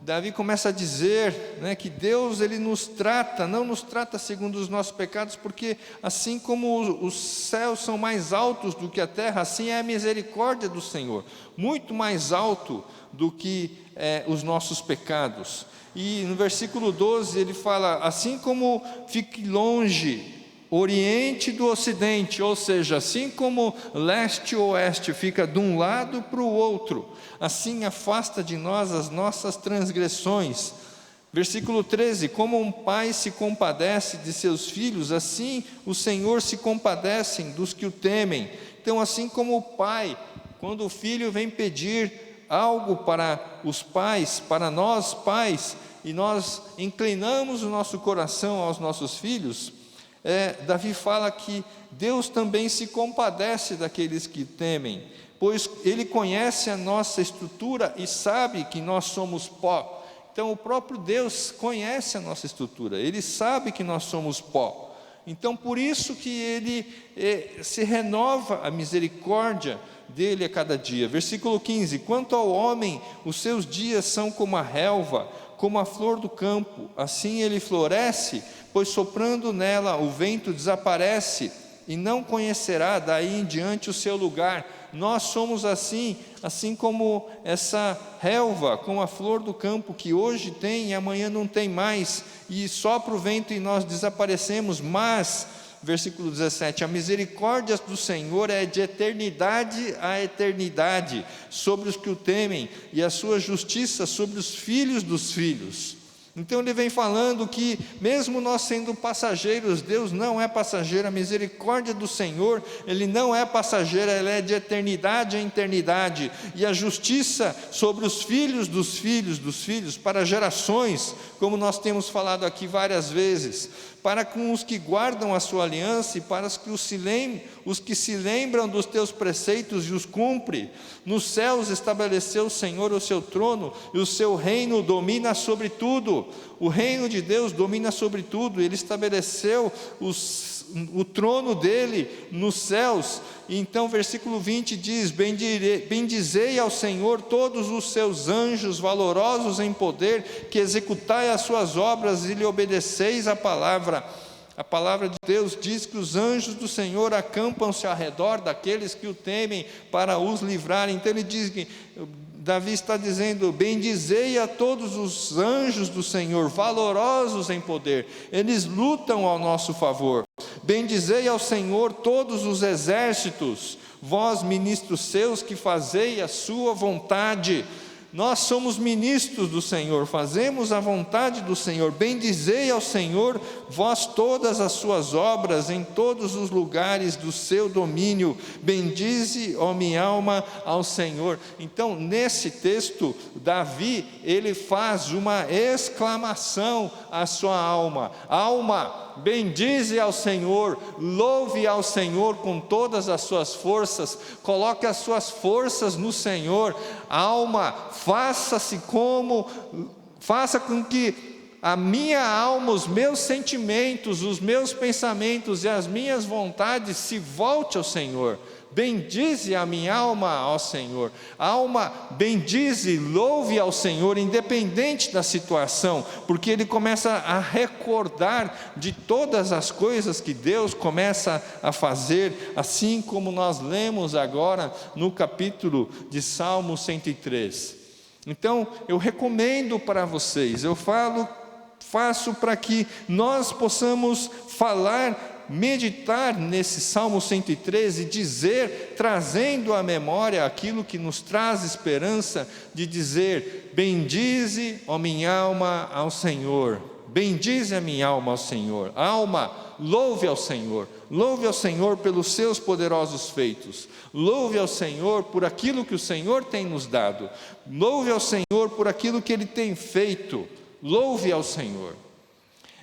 Davi começa a dizer, né, que Deus ele nos trata, não nos trata segundo os nossos pecados, porque assim como os céus são mais altos do que a terra, assim é a misericórdia do Senhor, muito mais alto do que os nossos pecados. E no versículo 12 ele fala: assim como fique longe Oriente do Ocidente, ou seja, assim como leste e oeste fica de um lado para o outro, assim afasta de nós as nossas transgressões, Versículo 13: como um pai se compadece de seus filhos, assim o Senhor se compadece dos que o temem. Então, assim como o pai, quando o filho vem pedir algo para os pais, para nós pais, e nós inclinamos o nosso coração aos nossos filhos, Davi fala que Deus também se compadece daqueles que temem, pois Ele conhece a nossa estrutura e sabe que nós somos pó. Então o próprio Deus conhece a nossa estrutura, Ele sabe que nós somos pó. Então por isso que Ele se renova a misericórdia dEle a cada dia. Versículo 15: quanto ao homem, os seus dias são como a relva, como a flor do campo, assim ele floresce, pois soprando nela o vento desaparece, e não conhecerá daí em diante o seu lugar. Nós somos assim como essa relva, como a flor do campo, que hoje tem e amanhã não tem mais, e sopra o vento e nós desaparecemos. Mas, versículo 17: a misericórdia do Senhor é de eternidade a eternidade sobre os que o temem, e a sua justiça sobre os filhos dos filhos. Então ele vem falando que mesmo nós sendo passageiros, Deus não é passageiro. A misericórdia do Senhor, Ele não é passageira, ela é de eternidade a eternidade, e a justiça sobre os filhos dos filhos, para gerações, como nós temos falado aqui várias vezes, para com os que guardam a sua aliança, e para os que se lembram dos teus preceitos e os cumpre. Nos céus estabeleceu o Senhor o seu trono, e o seu reino domina sobre tudo. O reino de Deus domina sobre tudo. Ele estabeleceu o trono dele nos céus. Então versículo 20 diz: bendizei ao Senhor todos os seus anjos valorosos em poder, que executai as suas obras e lhe obedeceis a palavra. A palavra de Deus diz que os anjos do Senhor acampam-se ao redor daqueles que o temem para os livrar. Então ele diz que Davi está dizendo: bendizei a todos os anjos do Senhor, valorosos em poder, eles lutam ao nosso favor. Bendizei ao Senhor todos os exércitos, vós ministros seus que fazei a sua vontade. Nós somos ministros do Senhor, fazemos a vontade do Senhor. Bendizei ao Senhor, vós todas as suas obras, em todos os lugares do seu domínio. Bendize, ó minha alma, ao Senhor. Então, nesse texto, Davi, ele faz uma exclamação à sua alma: alma, bendize ao Senhor, louve ao Senhor com todas as suas forças, coloque as suas forças no Senhor. Alma, faça com que a minha alma, os meus sentimentos, os meus pensamentos e as minhas vontades se volte ao Senhor. Bendize a minha alma ao Senhor. Alma, bendize, louve ao Senhor, independente da situação, porque ele começa a recordar de todas as coisas que Deus começa a fazer, assim como nós lemos agora no capítulo de Salmo 103. Então, eu recomendo para vocês, faço para que nós possamos meditar nesse Salmo 113, trazendo à memória aquilo que nos traz esperança, de dizer: bendize, ó minha alma, ao Senhor. Bendize a minha alma ao Senhor. Alma, louve ao Senhor pelos seus poderosos feitos. Louve ao Senhor por aquilo que o Senhor tem nos dado. Louve ao Senhor por aquilo que Ele tem feito. Louve ao Senhor.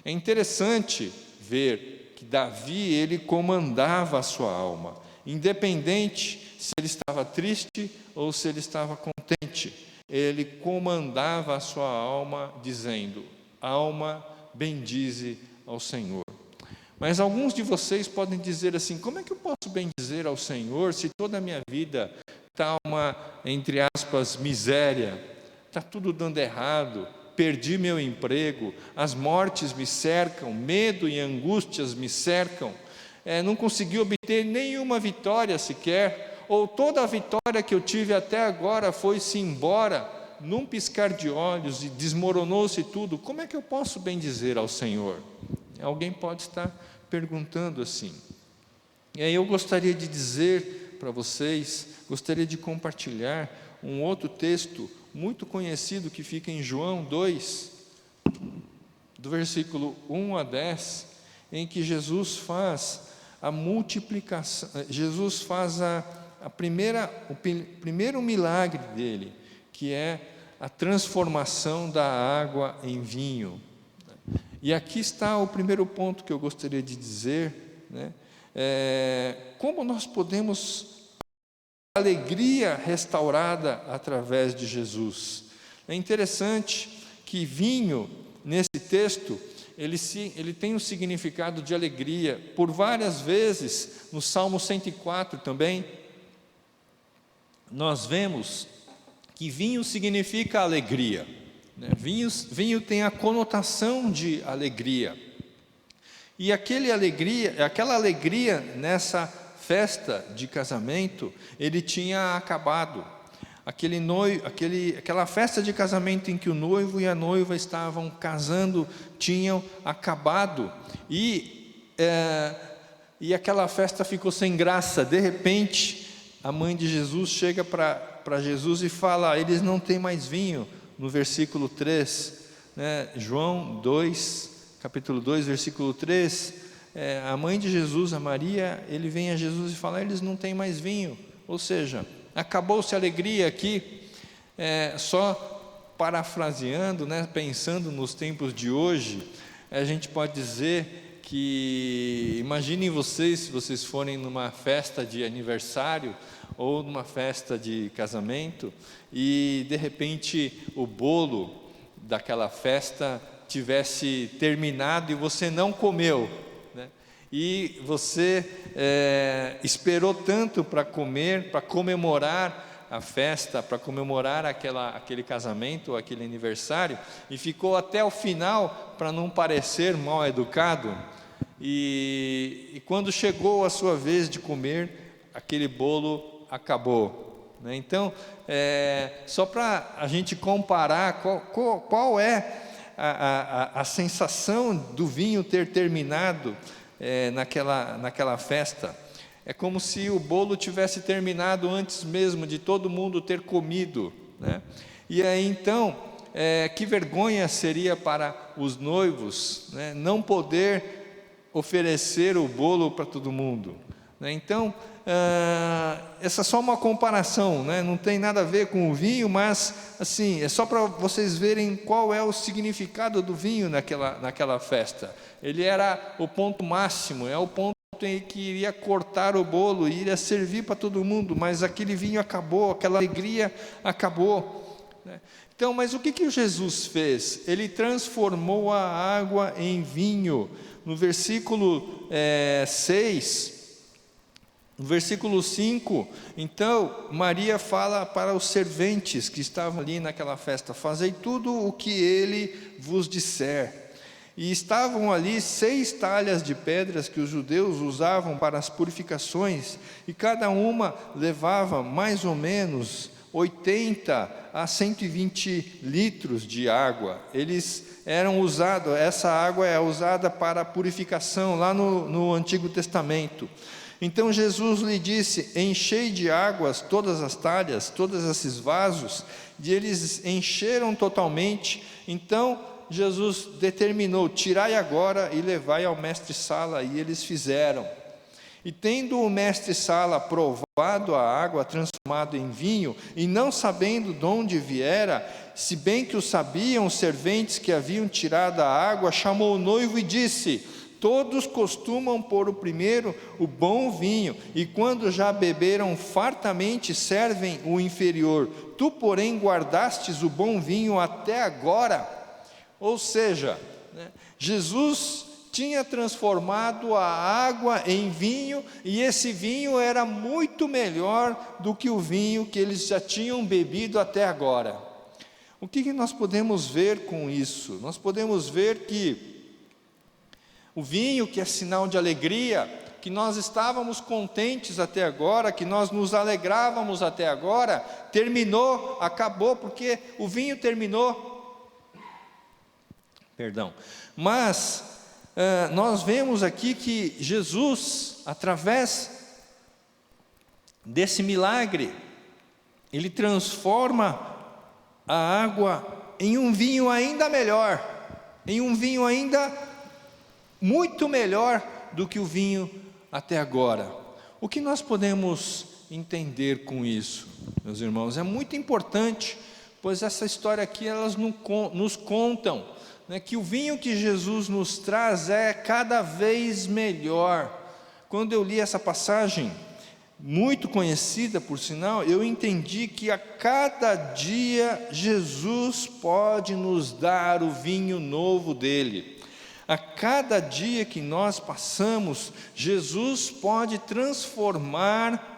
É interessante ver que Davi, ele comandava a sua alma, independente se ele estava triste ou se ele estava contente, ele comandava a sua alma dizendo: alma, bendize ao Senhor. Mas alguns de vocês podem dizer assim: como é que eu posso bendizer ao Senhor se toda a minha vida está uma, entre aspas, miséria, está tudo dando errado, perdi meu emprego, as mortes me cercam, medo e angústias me cercam, não consegui obter nenhuma vitória sequer, ou toda a vitória que eu tive até agora foi-se embora num piscar de olhos e desmoronou-se tudo. Como é que eu posso bendizer ao Senhor? Alguém pode estar perguntando assim. E aí eu gostaria de dizer para vocês, gostaria de compartilhar um outro texto muito conhecido que fica em João 2, do versículo 1 a 10, em que Jesus faz a multiplicação, Jesus faz o primeiro milagre dele, que é a transformação da água em vinho. E aqui está o primeiro ponto que eu gostaria de dizer, né? Como nós podemos ter alegria restaurada através de Jesus. É interessante que vinho, nesse texto, ele tem um significado de alegria. Por várias vezes, no Salmo 104 também, nós vemos que vinho significa alegria, né? Vinho tem a conotação de alegria. E aquela alegria nessa festa de casamento, ele tinha acabado. Aquela festa de casamento em que o noivo e a noiva estavam casando, tinham acabado. E aquela festa ficou sem graça. De repente, a mãe de Jesus chega para Jesus e fala: eles não têm mais vinho, no versículo 3, né? João 2, capítulo 2, versículo 3, a mãe de Jesus, a Maria, ele vem a Jesus e fala: eles não têm mais vinho. Ou seja, acabou-se a alegria aqui. Só parafraseando, né, pensando nos tempos de hoje, a gente pode dizer que, imaginem vocês, se vocês forem numa festa de aniversário ou numa festa de casamento, e de repente o bolo daquela festa tivesse terminado e você não comeu, né? E você esperou tanto para comer, para comemorar a festa, para comemorar aquele casamento, aquele aniversário, e ficou até o final para não parecer mal educado, e quando chegou a sua vez de comer, aquele bolo acabou, né? Então, só para a gente comparar qual é a sensação do vinho ter terminado naquela festa. É como se o bolo tivesse terminado antes mesmo de todo mundo ter comido, né? E aí então, que vergonha seria para os noivos, né, não poder oferecer o bolo para todo mundo, né? Então, essa é só uma comparação, né? Não tem nada a ver com o vinho, mas assim, é só para vocês verem qual é o significado do vinho naquela festa. Ele era o ponto máximo, é o ponto em que iria cortar o bolo e iria servir para todo mundo, mas aquele vinho acabou, aquela alegria acabou, né? Então, mas o que Jesus fez? Ele transformou a água em vinho. No versículo 6, no versículo 5, então, Maria fala para os serventes que estavam ali naquela festa: fazei tudo o que ele vos disser. E estavam ali 6 talhas de pedras que os judeus usavam para as purificações, e cada uma levava mais ou menos 80 a 120 litros de água. Essa água é usada para a purificação lá no Antigo Testamento. Então Jesus lhe disse: enchei de águas todas as talhas, todos esses vasos, e eles encheram totalmente. Então Jesus determinou: tirai agora e levai ao mestre-sala, e eles fizeram. E tendo o mestre-sala provado a água transformada em vinho, e não sabendo de onde viera, se bem que o sabiam os serventes que haviam tirado a água, chamou o noivo e disse: todos costumam pôr o primeiro o bom vinho, e quando já beberam fartamente, servem o inferior. Tu, porém, guardastes o bom vinho até agora. Ou seja, né, Jesus tinha transformado a água em vinho, e esse vinho era muito melhor do que o vinho que eles já tinham bebido até agora. O que nós podemos ver com isso? Nós podemos ver que o vinho, que é sinal de alegria, que nós estávamos contentes até agora, que nós nos alegrávamos até agora, terminou, acabou, porque o vinho terminou. Mas nós vemos aqui que Jesus, através desse milagre, ele transforma a água em um vinho ainda melhor. em um vinho ainda muito melhor do que o vinho até agora. O que nós podemos entender com isso, meus irmãos? É muito importante, pois essa história aqui, elas nos contam, né, que o vinho que Jesus nos traz é cada vez melhor. Quando eu li essa passagem, muito conhecida por sinal, eu entendi que a cada dia Jesus pode nos dar o vinho novo dele. A cada dia que nós passamos, Jesus pode transformar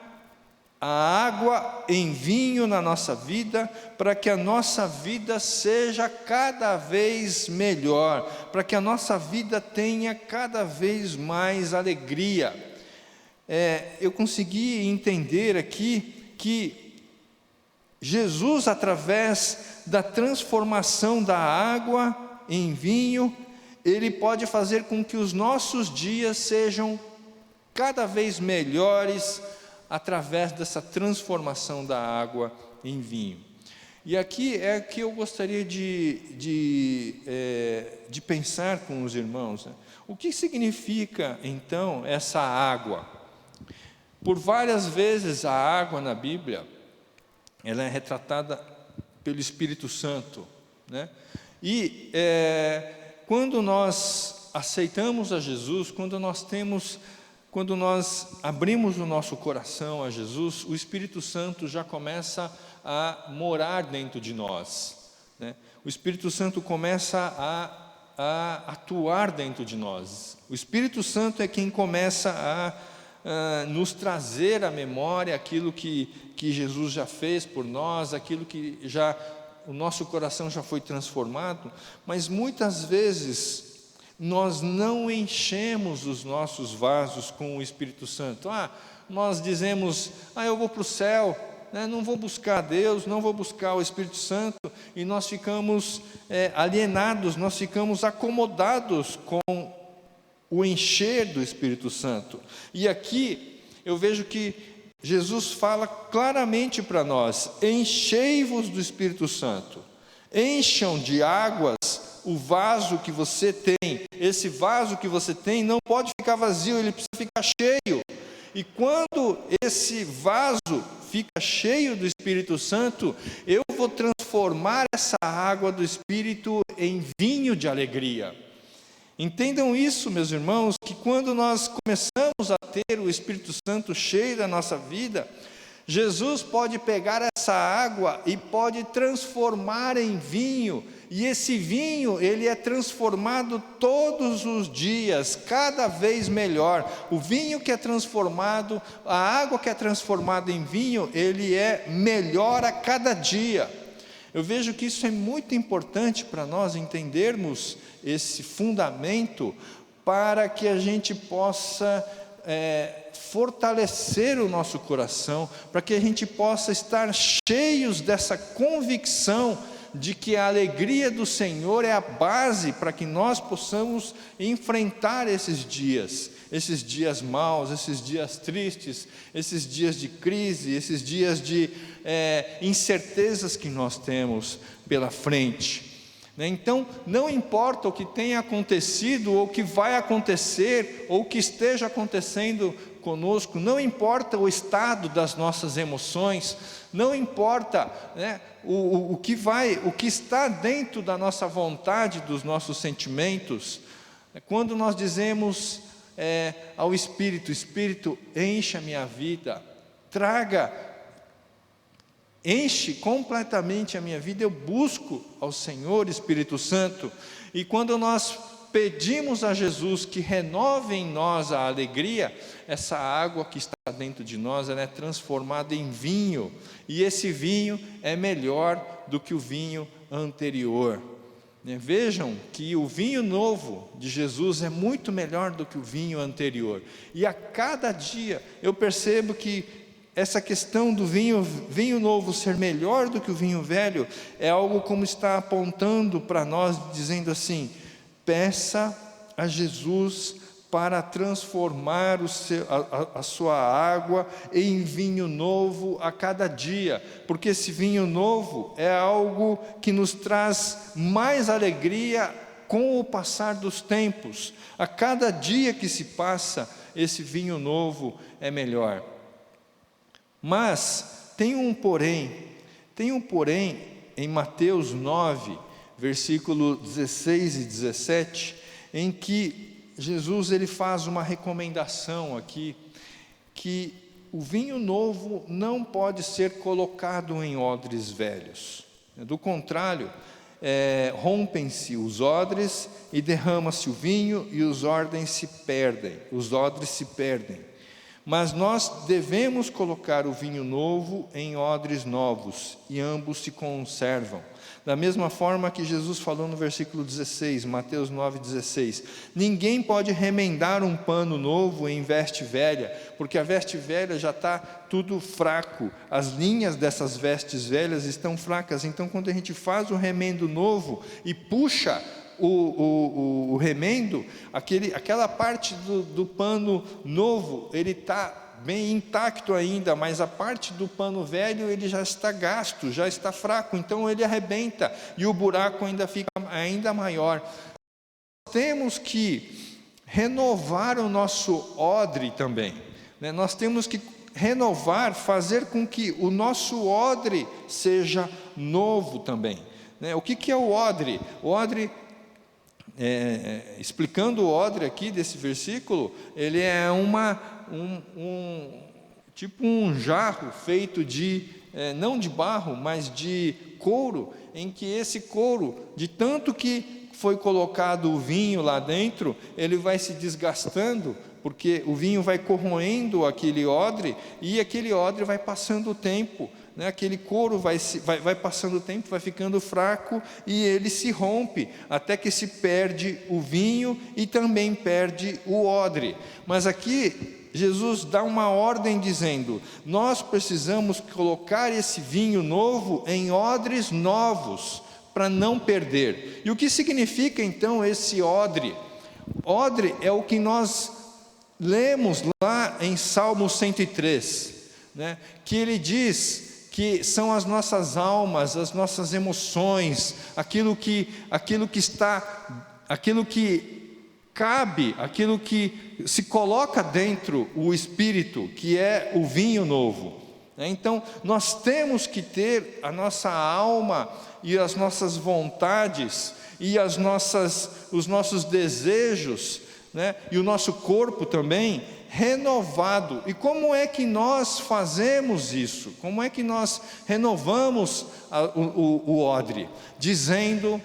a água em vinho na nossa vida, para que a nossa vida seja cada vez melhor, para que a nossa vida tenha cada vez mais alegria. Eu consegui entender aqui que Jesus, através da transformação da água em vinho, Ele pode fazer com que os nossos dias sejam cada vez melhores, através dessa transformação da água em vinho. E aqui é que eu gostaria de pensar com os irmãos, né? O que significa então essa água? Por várias vezes a água na Bíblia, ela é retratada pelo Espírito Santo, né? E quando nós aceitamos a Jesus, quando nós abrimos o nosso coração a Jesus, o Espírito Santo já começa a morar dentro de nós, né? O Espírito Santo começa a atuar dentro de nós. O Espírito Santo é quem começa a nos trazer à memória aquilo que Jesus já fez por nós, aquilo que já o nosso coração já foi transformado, mas muitas vezes nós não enchemos os nossos vasos com o Espírito Santo. Nós dizemos, eu vou para o céu, né? Não vou buscar Deus, não vou buscar o Espírito Santo, e nós ficamos alienados, nós ficamos acomodados com o encher do Espírito Santo. E aqui eu vejo que Jesus fala claramente para nós: enchei-vos do Espírito Santo, encham de águas o vaso que você tem. Esse vaso que você tem não pode ficar vazio, ele precisa ficar cheio. E quando esse vaso fica cheio do Espírito Santo, eu vou transformar essa água do Espírito em vinho de alegria. Entendam isso, meus irmãos, que quando nós começamos a ter o Espírito Santo cheio da nossa vida, Jesus pode pegar essa água e pode transformar em vinho, e esse vinho, ele é transformado todos os dias, cada vez melhor. O vinho que é transformado, a água que é transformada em vinho, ele é melhor a cada dia. Eu vejo que isso é muito importante para nós entendermos esse fundamento, para que a gente possa fortalecer o nosso coração, para que a gente possa estar cheios dessa convicção de que a alegria do Senhor é a base para que nós possamos enfrentar esses dias maus, esses dias tristes, esses dias de crise, esses dias de incertezas que nós temos pela frente. Então, não importa o que tenha acontecido, ou o que vai acontecer, ou o que esteja acontecendo conosco, não importa o estado das nossas emoções, não importa, né, o que está dentro da nossa vontade, dos nossos sentimentos. Quando nós dizemos ao Espírito: Espírito, enche a minha vida, enche completamente a minha vida, eu busco ao Senhor Espírito Santo. E quando nós pedimos a Jesus que renove em nós a alegria, essa água que está dentro de nós, ela é transformada em vinho, e esse vinho é melhor do que o vinho anterior. Vejam que o vinho novo de Jesus é muito melhor do que o vinho anterior, e a cada dia eu percebo que essa questão do vinho novo ser melhor do que o vinho velho, é algo como está apontando para nós, dizendo assim: peça a Jesus para transformar a sua água em vinho novo a cada dia, porque esse vinho novo é algo que nos traz mais alegria com o passar dos tempos. A cada dia que se passa, esse vinho novo é melhor. Mas tem um porém em Mateus 9, versículo 16 e 17, em que Jesus ele faz uma recomendação aqui, que o vinho novo não pode ser colocado em odres velhos. Do contrário, rompem-se os odres e derrama-se o vinho e os odres se perdem. Mas nós devemos colocar o vinho novo em odres novos, e ambos se conservam. Da mesma forma que Jesus falou no versículo 16, Mateus 9,16, ninguém pode remendar um pano novo em veste velha, porque a veste velha já está tudo fraco, as linhas dessas vestes velhas estão fracas. Então, quando a gente faz o remendo novo e puxa o remendo, aquela parte do pano novo, ele está bem intacto ainda, mas a parte do pano velho ele já está gasto, já está fraco, então ele arrebenta e o buraco ainda fica ainda maior. Temos que renovar o nosso odre também, né? Nós temos que renovar, fazer com que o nosso odre seja novo também, né? O que é o odre? O odre, explicando o odre aqui desse versículo, ele é tipo um jarro feito de, não de barro, mas de couro, em que esse couro, de tanto que foi colocado o vinho lá dentro, ele vai se desgastando, porque o vinho vai corroendo aquele odre, e aquele odre vai passando o tempo, né? Aquele couro vai passando o tempo, vai ficando fraco, e ele se rompe, até que se perde o vinho e também perde o odre. Mas aqui Jesus dá uma ordem dizendo, nós precisamos colocar esse vinho novo em odres novos, para não perder. E o que significa então esse odre? Odre é o que nós lemos lá em Salmo 103, né? Que ele diz que são as nossas almas, as nossas emoções, aquilo que cabe, aquilo que se coloca dentro o Espírito, que é o vinho novo. Então, nós temos que ter a nossa alma e as nossas vontades e os nossos desejos, né? E o nosso corpo também renovado. E como é que nós fazemos isso? Como é que nós renovamos o odre? Dizendo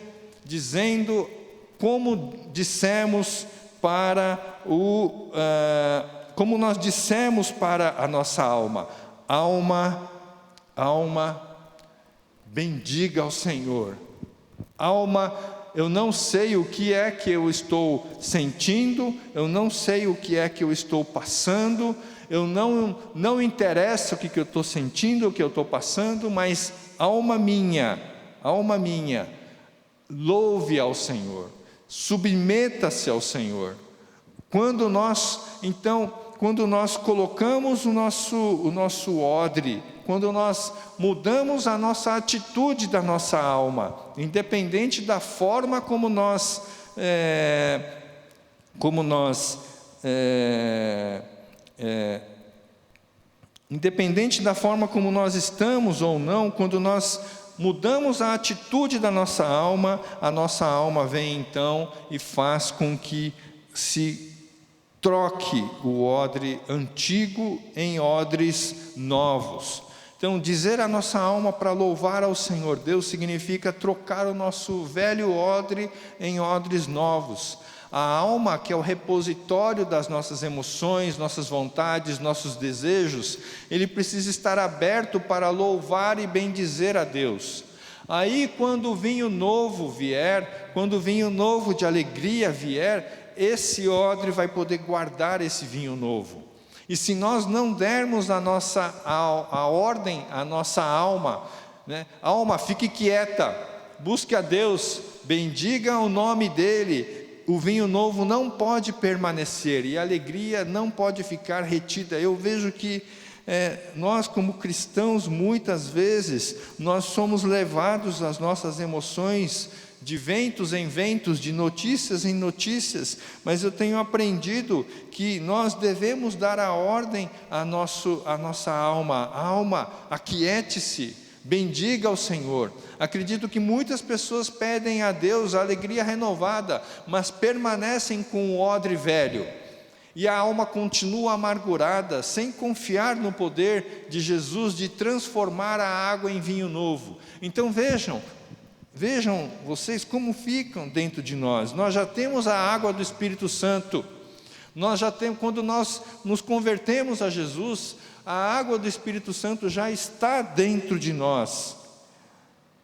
como dissemos como nós dissemos para a nossa alma: alma, bendiga ao Senhor. Alma, eu não sei o que é que eu estou sentindo, eu não sei o que é que eu estou passando, não interessa o que eu estou sentindo, o que eu estou passando, mas alma minha, louve ao Senhor, submeta-se ao Senhor. Quando nós colocamos o nosso odre, quando nós mudamos a nossa atitude da nossa alma, independente da forma como nós estamos ou não, quando nós mudamos a atitude da nossa alma, a nossa alma vem então e faz com que se troque o odre antigo em odres novos. Então, dizer a nossa alma para louvar ao Senhor Deus significa trocar o nosso velho odre em odres novos. A alma, que é o repositório das nossas emoções, nossas vontades, nossos desejos, ele precisa estar aberto para louvar e bendizer a Deus. Aí, quando o vinho novo vier, quando o vinho novo de alegria vier, esse odre vai poder guardar esse vinho novo. E se nós não dermos a ordem à nossa alma, né? Alma, fique quieta, busque a Deus, bendiga o nome dEle, o vinho novo não pode permanecer e a alegria não pode ficar retida. Eu vejo que nós como cristãos, muitas vezes, nós somos levados às nossas emoções de ventos em ventos, de notícias em notícias, mas eu tenho aprendido que nós devemos dar a ordem à nossa alma. Alma, aquiete-se, bendiga ao Senhor. Acredito que muitas pessoas pedem a Deus a alegria renovada, mas permanecem com o odre velho. E a alma continua amargurada, sem confiar no poder de Jesus de transformar a água em vinho novo. Então vejam vocês como ficam dentro de nós. Nós já temos a água do Espírito Santo. Nós já temos, quando nós nos convertemos a Jesus, a água do Espírito Santo já está dentro de nós.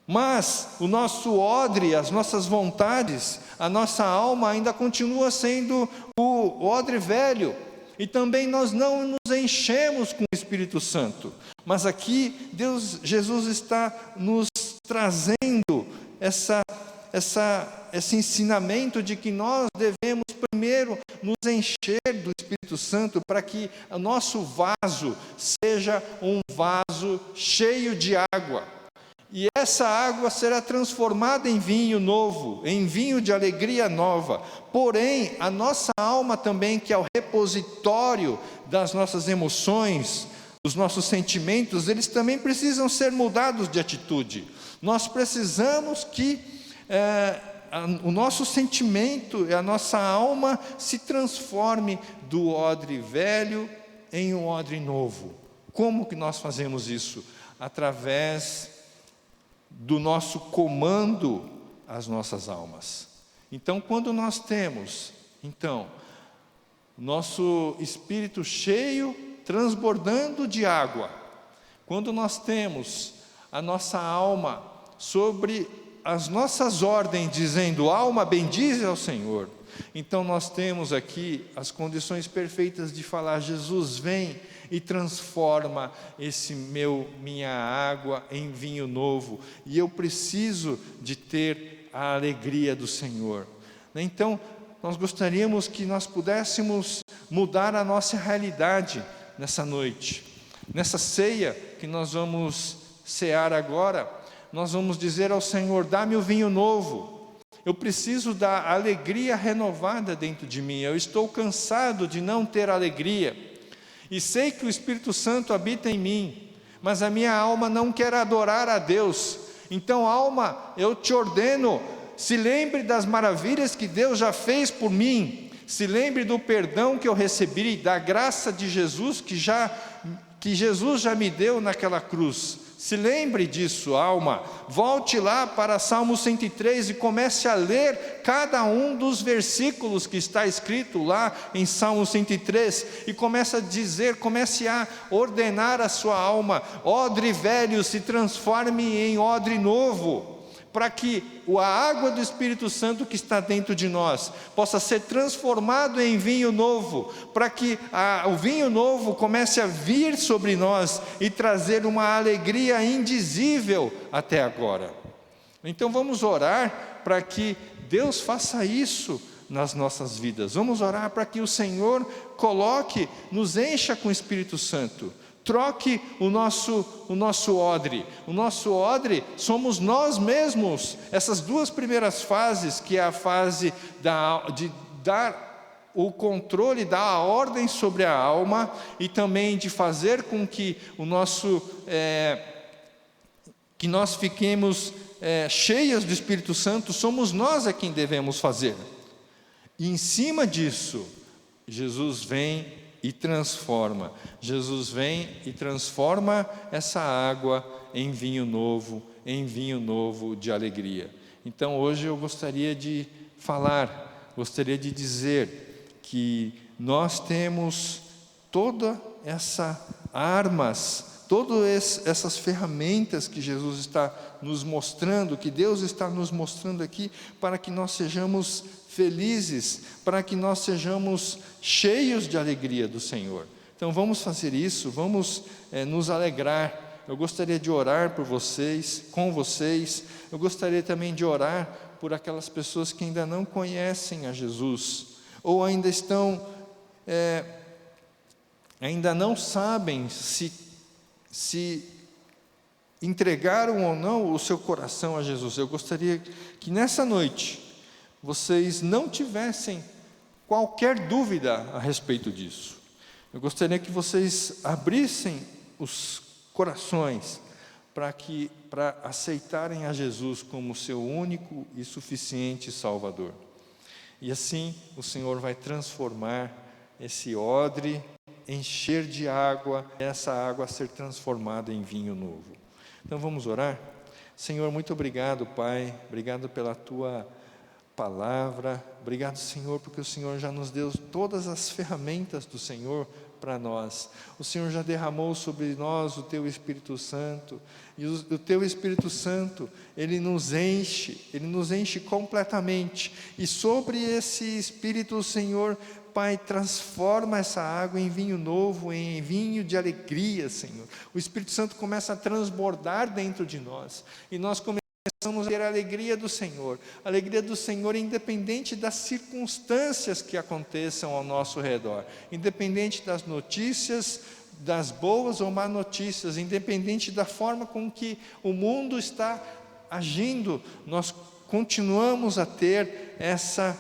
Mas o nosso odre, as nossas vontades, a nossa alma ainda continua sendo o odre velho. E também nós não nos enchemos com o Espírito Santo. Mas aqui Jesus está nos trazendo esse ensinamento de que nós devemos primeiro nos encher do Espírito Santo para que o nosso vaso seja um vaso cheio de água. E essa água será transformada em vinho novo, em vinho de alegria nova. Porém, a nossa alma também, que é o repositório das nossas emoções, dos nossos sentimentos, eles também precisam ser mudados de atitude. Nós precisamos que o nosso sentimento e a nossa alma se transforme do odre velho em um odre novo. Como que nós fazemos isso? Através do nosso comando às nossas almas. Então, quando nós temos, nosso espírito cheio, transbordando de água, quando nós temos a nossa alma sobre as nossas ordens, dizendo, alma, bendize ao Senhor, então nós temos aqui as condições perfeitas de falar, Jesus, vem e transforma minha água em vinho novo, e eu preciso de ter a alegria do Senhor. Então, nós gostaríamos que nós pudéssemos mudar a nossa realidade nessa noite. Nessa ceia que nós vamos cear agora, nós vamos dizer ao Senhor, dá-me o vinho novo. Eu preciso da alegria renovada dentro de mim. Eu estou cansado de não ter alegria. E sei que o Espírito Santo habita em mim, mas a minha alma não quer adorar a Deus. Então, alma, eu te ordeno, se lembre das maravilhas que Deus já fez por mim. Se lembre do perdão que eu recebi, da graça de Jesus que Jesus já me deu naquela cruz. Se lembre disso, alma. Volte lá para Salmo 103 e comece a ler cada um dos versículos que está escrito lá em Salmo 103 e comece a ordenar a sua alma. Odre velho se transforme em odre novo, para que a água do Espírito Santo que está dentro de nós possa ser transformado em vinho novo, para que o vinho novo comece a vir sobre nós e trazer uma alegria indizível até agora. Então vamos orar para que Deus faça isso nas nossas vidas. Vamos orar para que o Senhor nos encha com o Espírito Santo. Troque o nosso odre. O nosso odre somos nós mesmos. Essas duas primeiras fases, que é a fase de dar o controle, dar a ordem sobre a alma, e também de fazer com que que nós fiquemos cheias do Espírito Santo, somos nós a quem devemos fazer. E em cima disso, Jesus vem e transforma. Jesus vem e transforma essa água em vinho novo de alegria. Então hoje eu gostaria de dizer que nós temos todas essas armas, todas essas ferramentas que Jesus está nos mostrando, que Deus está nos mostrando aqui, para que nós sejamos felizes, para que nós sejamos cheios de alegria do Senhor. Então vamos fazer isso, vamos nos alegrar. Eu gostaria de orar por vocês, com vocês. Eu gostaria também de orar por aquelas pessoas que ainda não conhecem a Jesus, ou ainda ainda não sabem se entregaram ou não o seu coração a Jesus. Eu gostaria que nessa noite vocês não tivessem qualquer dúvida a respeito disso. Eu gostaria que vocês abrissem os corações para aceitarem a Jesus como seu único e suficiente Salvador. E assim o Senhor vai transformar esse odre, encher de água, e essa água ser transformada em vinho novo. Então vamos orar? Senhor, muito obrigado, Pai, obrigado pela Tua palavra, obrigado, Senhor, porque o Senhor já nos deu todas as ferramentas do Senhor para nós. O Senhor já derramou sobre nós o Teu Espírito Santo, e o Teu Espírito Santo, Ele nos enche completamente, e sobre esse Espírito, o Senhor, Pai, transforma essa água em vinho novo, em vinho de alegria, Senhor. O Espírito Santo começa a transbordar dentro de nós, e nós começamos a ter a alegria do Senhor independente das circunstâncias que aconteçam ao nosso redor, independente das notícias, das boas ou más notícias, independente da forma com que o mundo está agindo, nós continuamos a ter essa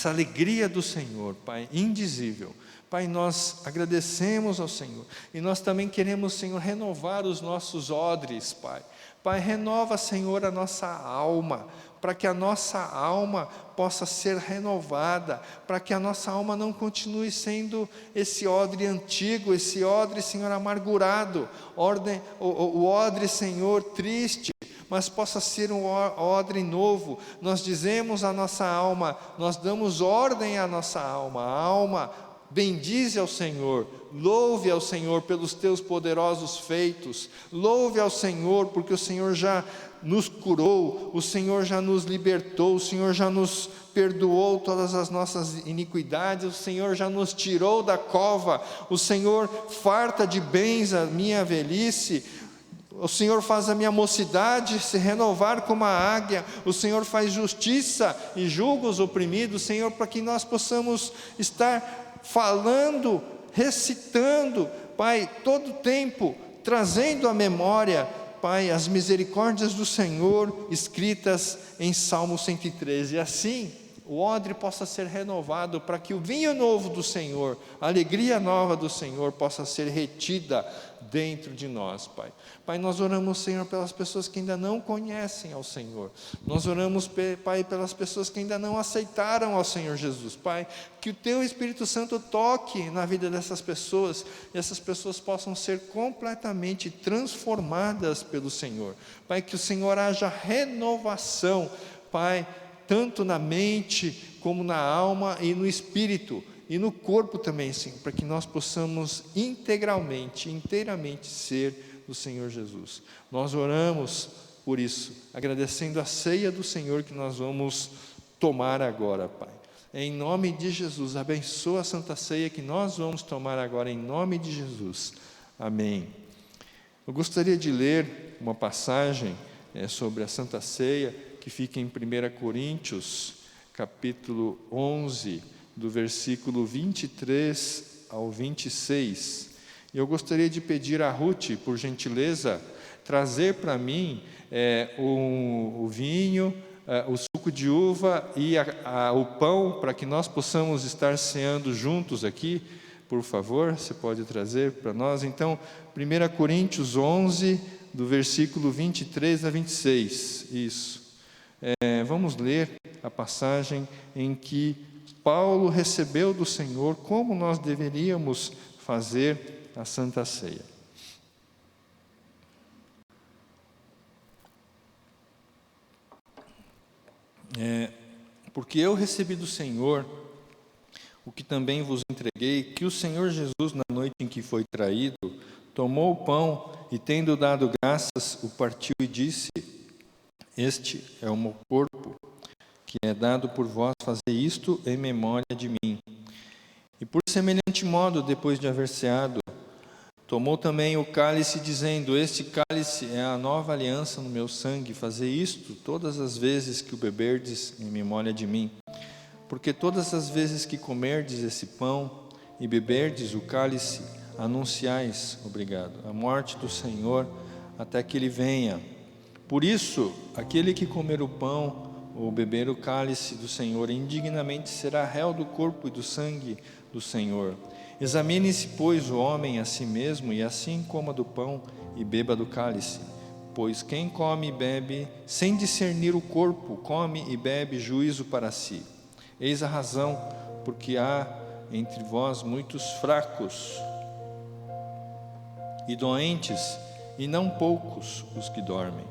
alegria do Senhor, Pai, indizível. Pai, nós agradecemos ao Senhor, e nós também queremos, Senhor, renovar os nossos odres, Pai. Pai, renova, Senhor, a nossa alma, para que a nossa alma possa ser renovada, para que a nossa alma não continue sendo esse odre antigo, esse odre, Senhor, amargurado, o odre, Senhor, triste, mas possa ser um odre novo. Nós dizemos à nossa alma, nós damos ordem à nossa alma, a alma bendize ao Senhor, louve ao Senhor pelos teus poderosos feitos, louve ao Senhor porque o Senhor já nos curou, o Senhor já nos libertou, o Senhor já nos perdoou todas as nossas iniquidades, o Senhor já nos tirou da cova, o Senhor farta de bens a minha velhice, o Senhor faz a minha mocidade se renovar como a águia, o Senhor faz justiça e julga os oprimidos, Senhor, para que nós possamos estar falando, recitando, Pai, todo o tempo, trazendo à memória, Pai, as misericórdias do Senhor, escritas em Salmo 113, e assim, o odre possa ser renovado, para que o vinho novo do Senhor, a alegria nova do Senhor, possa ser retida dentro de nós, Pai. Pai, nós oramos, Senhor, pelas pessoas que ainda não conhecem ao Senhor, nós oramos, Pai, pelas pessoas que ainda não aceitaram ao Senhor Jesus, Pai, que o Teu Espírito Santo toque na vida dessas pessoas, e essas pessoas possam ser completamente transformadas pelo Senhor, Pai, que o Senhor haja renovação, Pai, tanto na mente, como na alma e no espírito, e no corpo também, Senhor, para que nós possamos inteiramente ser do Senhor Jesus. Nós oramos por isso, agradecendo a ceia do Senhor que nós vamos tomar agora, Pai. Em nome de Jesus, abençoa a Santa Ceia que nós vamos tomar agora, em nome de Jesus. Amém. Eu gostaria de ler uma passagem sobre a Santa Ceia, que fica em 1 Coríntios, capítulo 11, do versículo 23 ao 26. E eu gostaria de pedir a Ruth, por gentileza, trazer para mim o vinho, o suco de uva e o pão, para que nós possamos estar ceando juntos aqui. Por favor, você pode trazer para nós. Então, 1 Coríntios 11, do versículo 23 a 26. Isso. Vamos ler a passagem em que Paulo recebeu do Senhor como nós deveríamos fazer a Santa Ceia. Porque eu recebi do Senhor o que também vos entreguei, que o Senhor Jesus, na noite em que foi traído, tomou o pão e, tendo dado graças, o partiu e disse: Este é o meu corpo, que é dado por vós, fazer isto em memória de mim. E por semelhante modo, depois de haver ceado, tomou também o cálice, dizendo: Este cálice é a nova aliança no meu sangue, fazer isto todas as vezes que o beberdes em memória de mim. Porque todas as vezes que comerdes esse pão e beberdes o cálice, anunciais, a morte do Senhor até que ele venha. Por isso, aquele que comer o pão ou beber o cálice do Senhor indignamente será réu do corpo e do sangue do Senhor. Examine-se, pois, o homem a si mesmo, e assim coma do pão e beba do cálice. Pois quem come e bebe sem discernir o corpo, come e bebe juízo para si. Eis a razão, porque há entre vós muitos fracos e doentes, e não poucos os que dormem.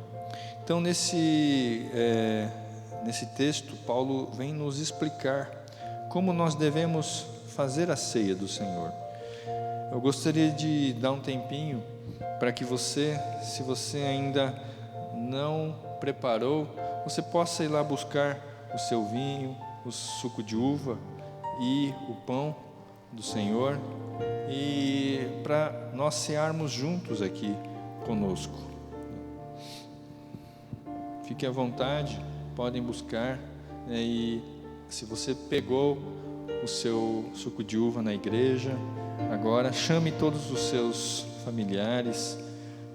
Então, nesse texto, Paulo vem nos explicar como nós devemos fazer a ceia do Senhor. Eu gostaria de dar um tempinho para que você, se você ainda não preparou, você possa ir lá buscar o seu vinho, o suco de uva e o pão do Senhor, e para nós cearmos juntos aqui conosco. Fique à vontade, podem buscar, e se você pegou o seu suco de uva na igreja, agora chame todos os seus familiares,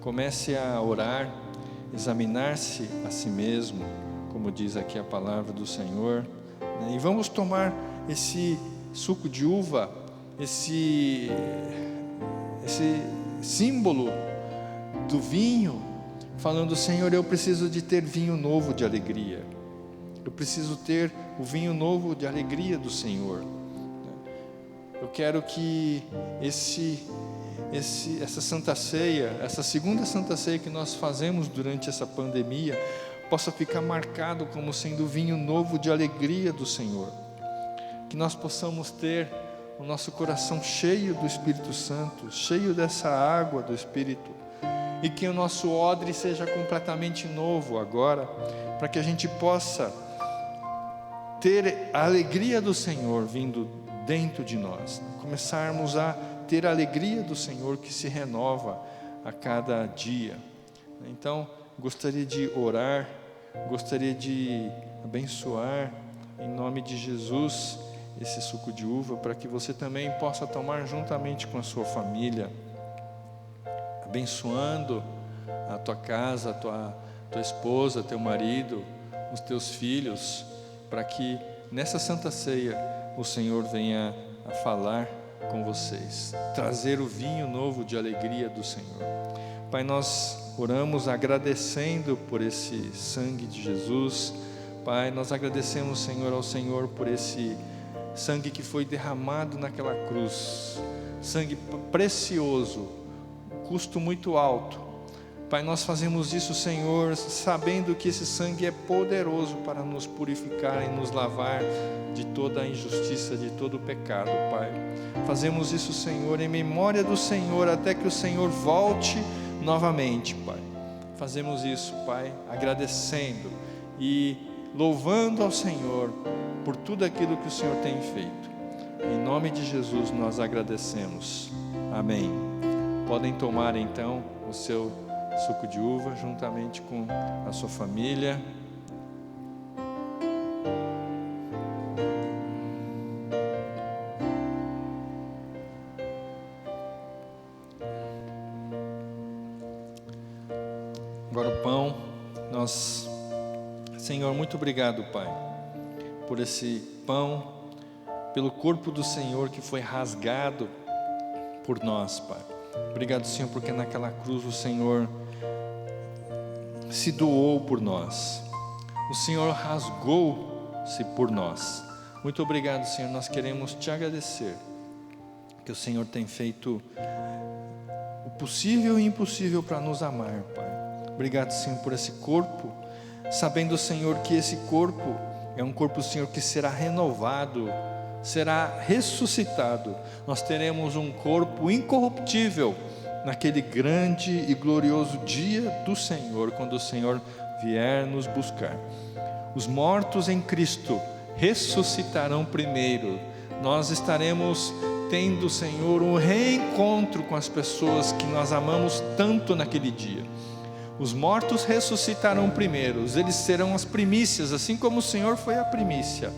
comece a orar, examinar-se a si mesmo, como diz aqui a palavra do Senhor, e vamos tomar esse suco de uva, esse símbolo do vinho, falando: Senhor, eu preciso de ter vinho novo de alegria, eu preciso ter o vinho novo de alegria do Senhor. Eu quero que essa Santa Ceia, essa segunda Santa Ceia que nós fazemos durante essa pandemia, possa ficar marcado como sendo o vinho novo de alegria do Senhor, que nós possamos ter o nosso coração cheio do Espírito Santo, cheio dessa água do Espírito, e que o nosso odre seja completamente novo agora, para que a gente possa ter a alegria do Senhor vindo dentro de nós, começarmos a ter a alegria do Senhor que se renova a cada dia. Então, gostaria de orar, gostaria de abençoar em nome de Jesus esse suco de uva, para que você também possa tomar juntamente com a sua família, abençoando a tua casa, a tua esposa, teu marido, os teus filhos, para que nessa Santa Ceia o Senhor venha a falar com vocês, trazer o vinho novo de alegria do Senhor. Pai, nós oramos agradecendo por esse sangue de Jesus. Pai, nós agradecemos, Senhor, ao Senhor por esse sangue que foi derramado naquela cruz, sangue precioso, custo muito alto. Pai, nós fazemos isso, Senhor, sabendo que esse sangue é poderoso para nos purificar e nos lavar de toda a injustiça, de todo o pecado, Pai. Fazemos isso, Senhor, em memória do Senhor, até que o Senhor volte novamente, Pai. Fazemos isso, Pai, agradecendo e louvando ao Senhor por tudo aquilo que o Senhor tem feito. Em nome de Jesus nós agradecemos. Amém. Podem tomar então o seu suco de uva juntamente com a sua família. Agora o pão. Nós, Senhor, muito obrigado, Pai, por esse pão, pelo corpo do Senhor que foi rasgado por nós, Pai. Obrigado, Senhor, porque naquela cruz o Senhor se doou por nós, o Senhor rasgou-se por nós. Muito obrigado, Senhor, nós queremos te agradecer, que o Senhor tem feito o possível e impossível para nos amar, Pai. Obrigado, Senhor, por esse corpo, sabendo, Senhor, que esse corpo é um corpo, Senhor, que será renovado, será ressuscitado. Nós teremos um corpo incorruptível naquele grande e glorioso dia do Senhor, quando o Senhor vier nos buscar. Os mortos em Cristo ressuscitarão primeiro. Nós estaremos tendo, Senhor, um reencontro com as pessoas que nós amamos tanto naquele dia. Os mortos ressuscitarão primeiro, eles serão as primícias, assim como o Senhor foi a primícia.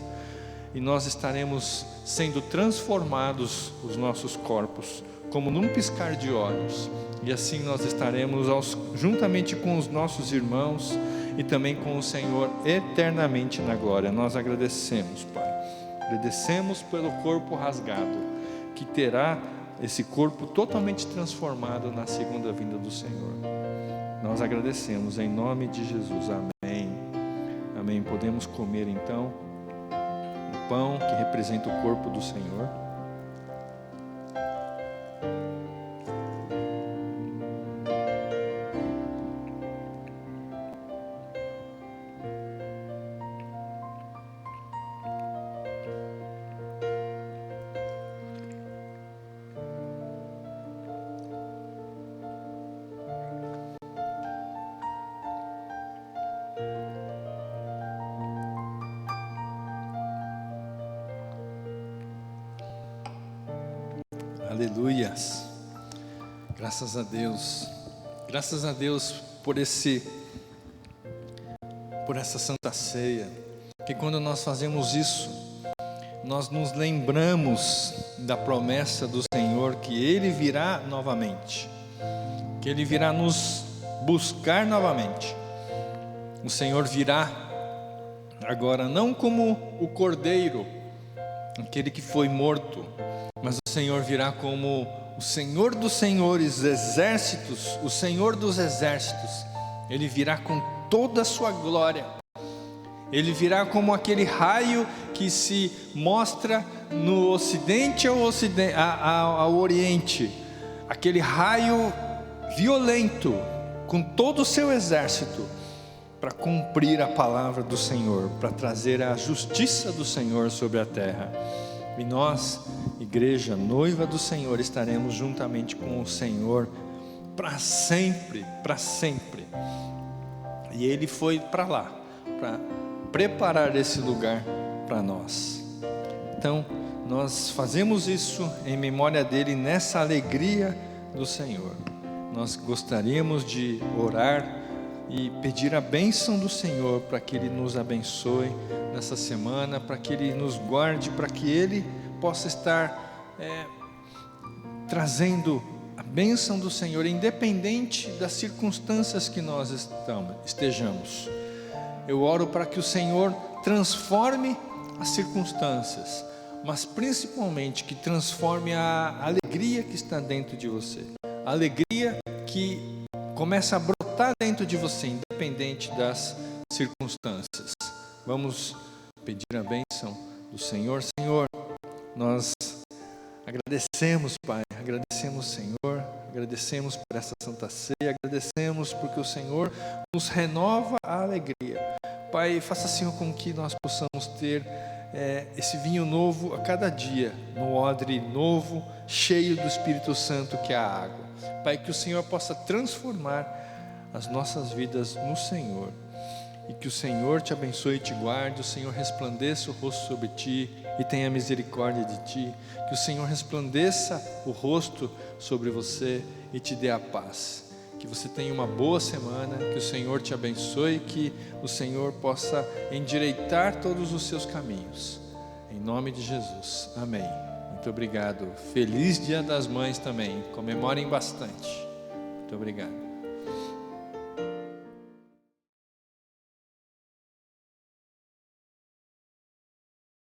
E nós estaremos sendo transformados, os nossos corpos, como num piscar de olhos. E assim nós estaremos juntamente com os nossos irmãos e também com o Senhor eternamente na glória. Nós agradecemos, Pai. Agradecemos pelo corpo rasgado, que terá esse corpo totalmente transformado na segunda vinda do Senhor. Nós agradecemos em nome de Jesus. Amém. Amém. Podemos comer então o pão que representa o corpo do Senhor. Aleluias, graças a Deus por essa Santa Ceia, que quando nós fazemos isso, nós nos lembramos da promessa do Senhor, que Ele virá novamente, que Ele virá nos buscar novamente. O Senhor virá agora não como o Cordeiro, aquele que foi morto, mas o Senhor virá como o Senhor dos Senhores, exércitos, o Senhor dos exércitos. Ele virá com toda a sua glória. Ele virá como aquele raio que se mostra no ocidente ao oriente, aquele raio violento, com todo o seu exército, para cumprir a palavra do Senhor, para trazer a justiça do Senhor sobre a terra. E nós, igreja, noiva do Senhor, estaremos juntamente com o Senhor para sempre, para sempre. E Ele foi para lá, para preparar esse lugar para nós. Então, nós fazemos isso em memória dEle, nessa alegria do Senhor. Nós gostaríamos de orar e pedir a bênção do Senhor, para que Ele nos abençoe nessa semana, para que Ele nos guarde, para que Ele possa estar trazendo a bênção do Senhor, independente das circunstâncias que nós estejamos. Eu oro para que o Senhor transforme as circunstâncias, mas principalmente que transforme a alegria que está dentro de você, a alegria que começa a brotar dentro de você, independente das circunstâncias. Vamos pedir a bênção do Senhor. Senhor, nós agradecemos, Pai, agradecemos, Senhor, agradecemos por essa Santa Ceia, agradecemos porque o Senhor nos renova a alegria. Pai, faça, Senhor, com que nós possamos ter esse vinho novo a cada dia, no odre novo, cheio do Espírito Santo, que é a água. Pai, que o Senhor possa transformar as nossas vidas no Senhor, e que o Senhor te abençoe e te guarde, o Senhor resplandeça o rosto sobre ti e tenha misericórdia de ti, que o Senhor resplandeça o rosto sobre você e te dê a paz. Que você tenha uma boa semana, que o Senhor te abençoe, que o Senhor possa endireitar todos os seus caminhos, em nome de Jesus, amém. Muito obrigado. Feliz Dia das Mães também, comemorem bastante. Muito obrigado.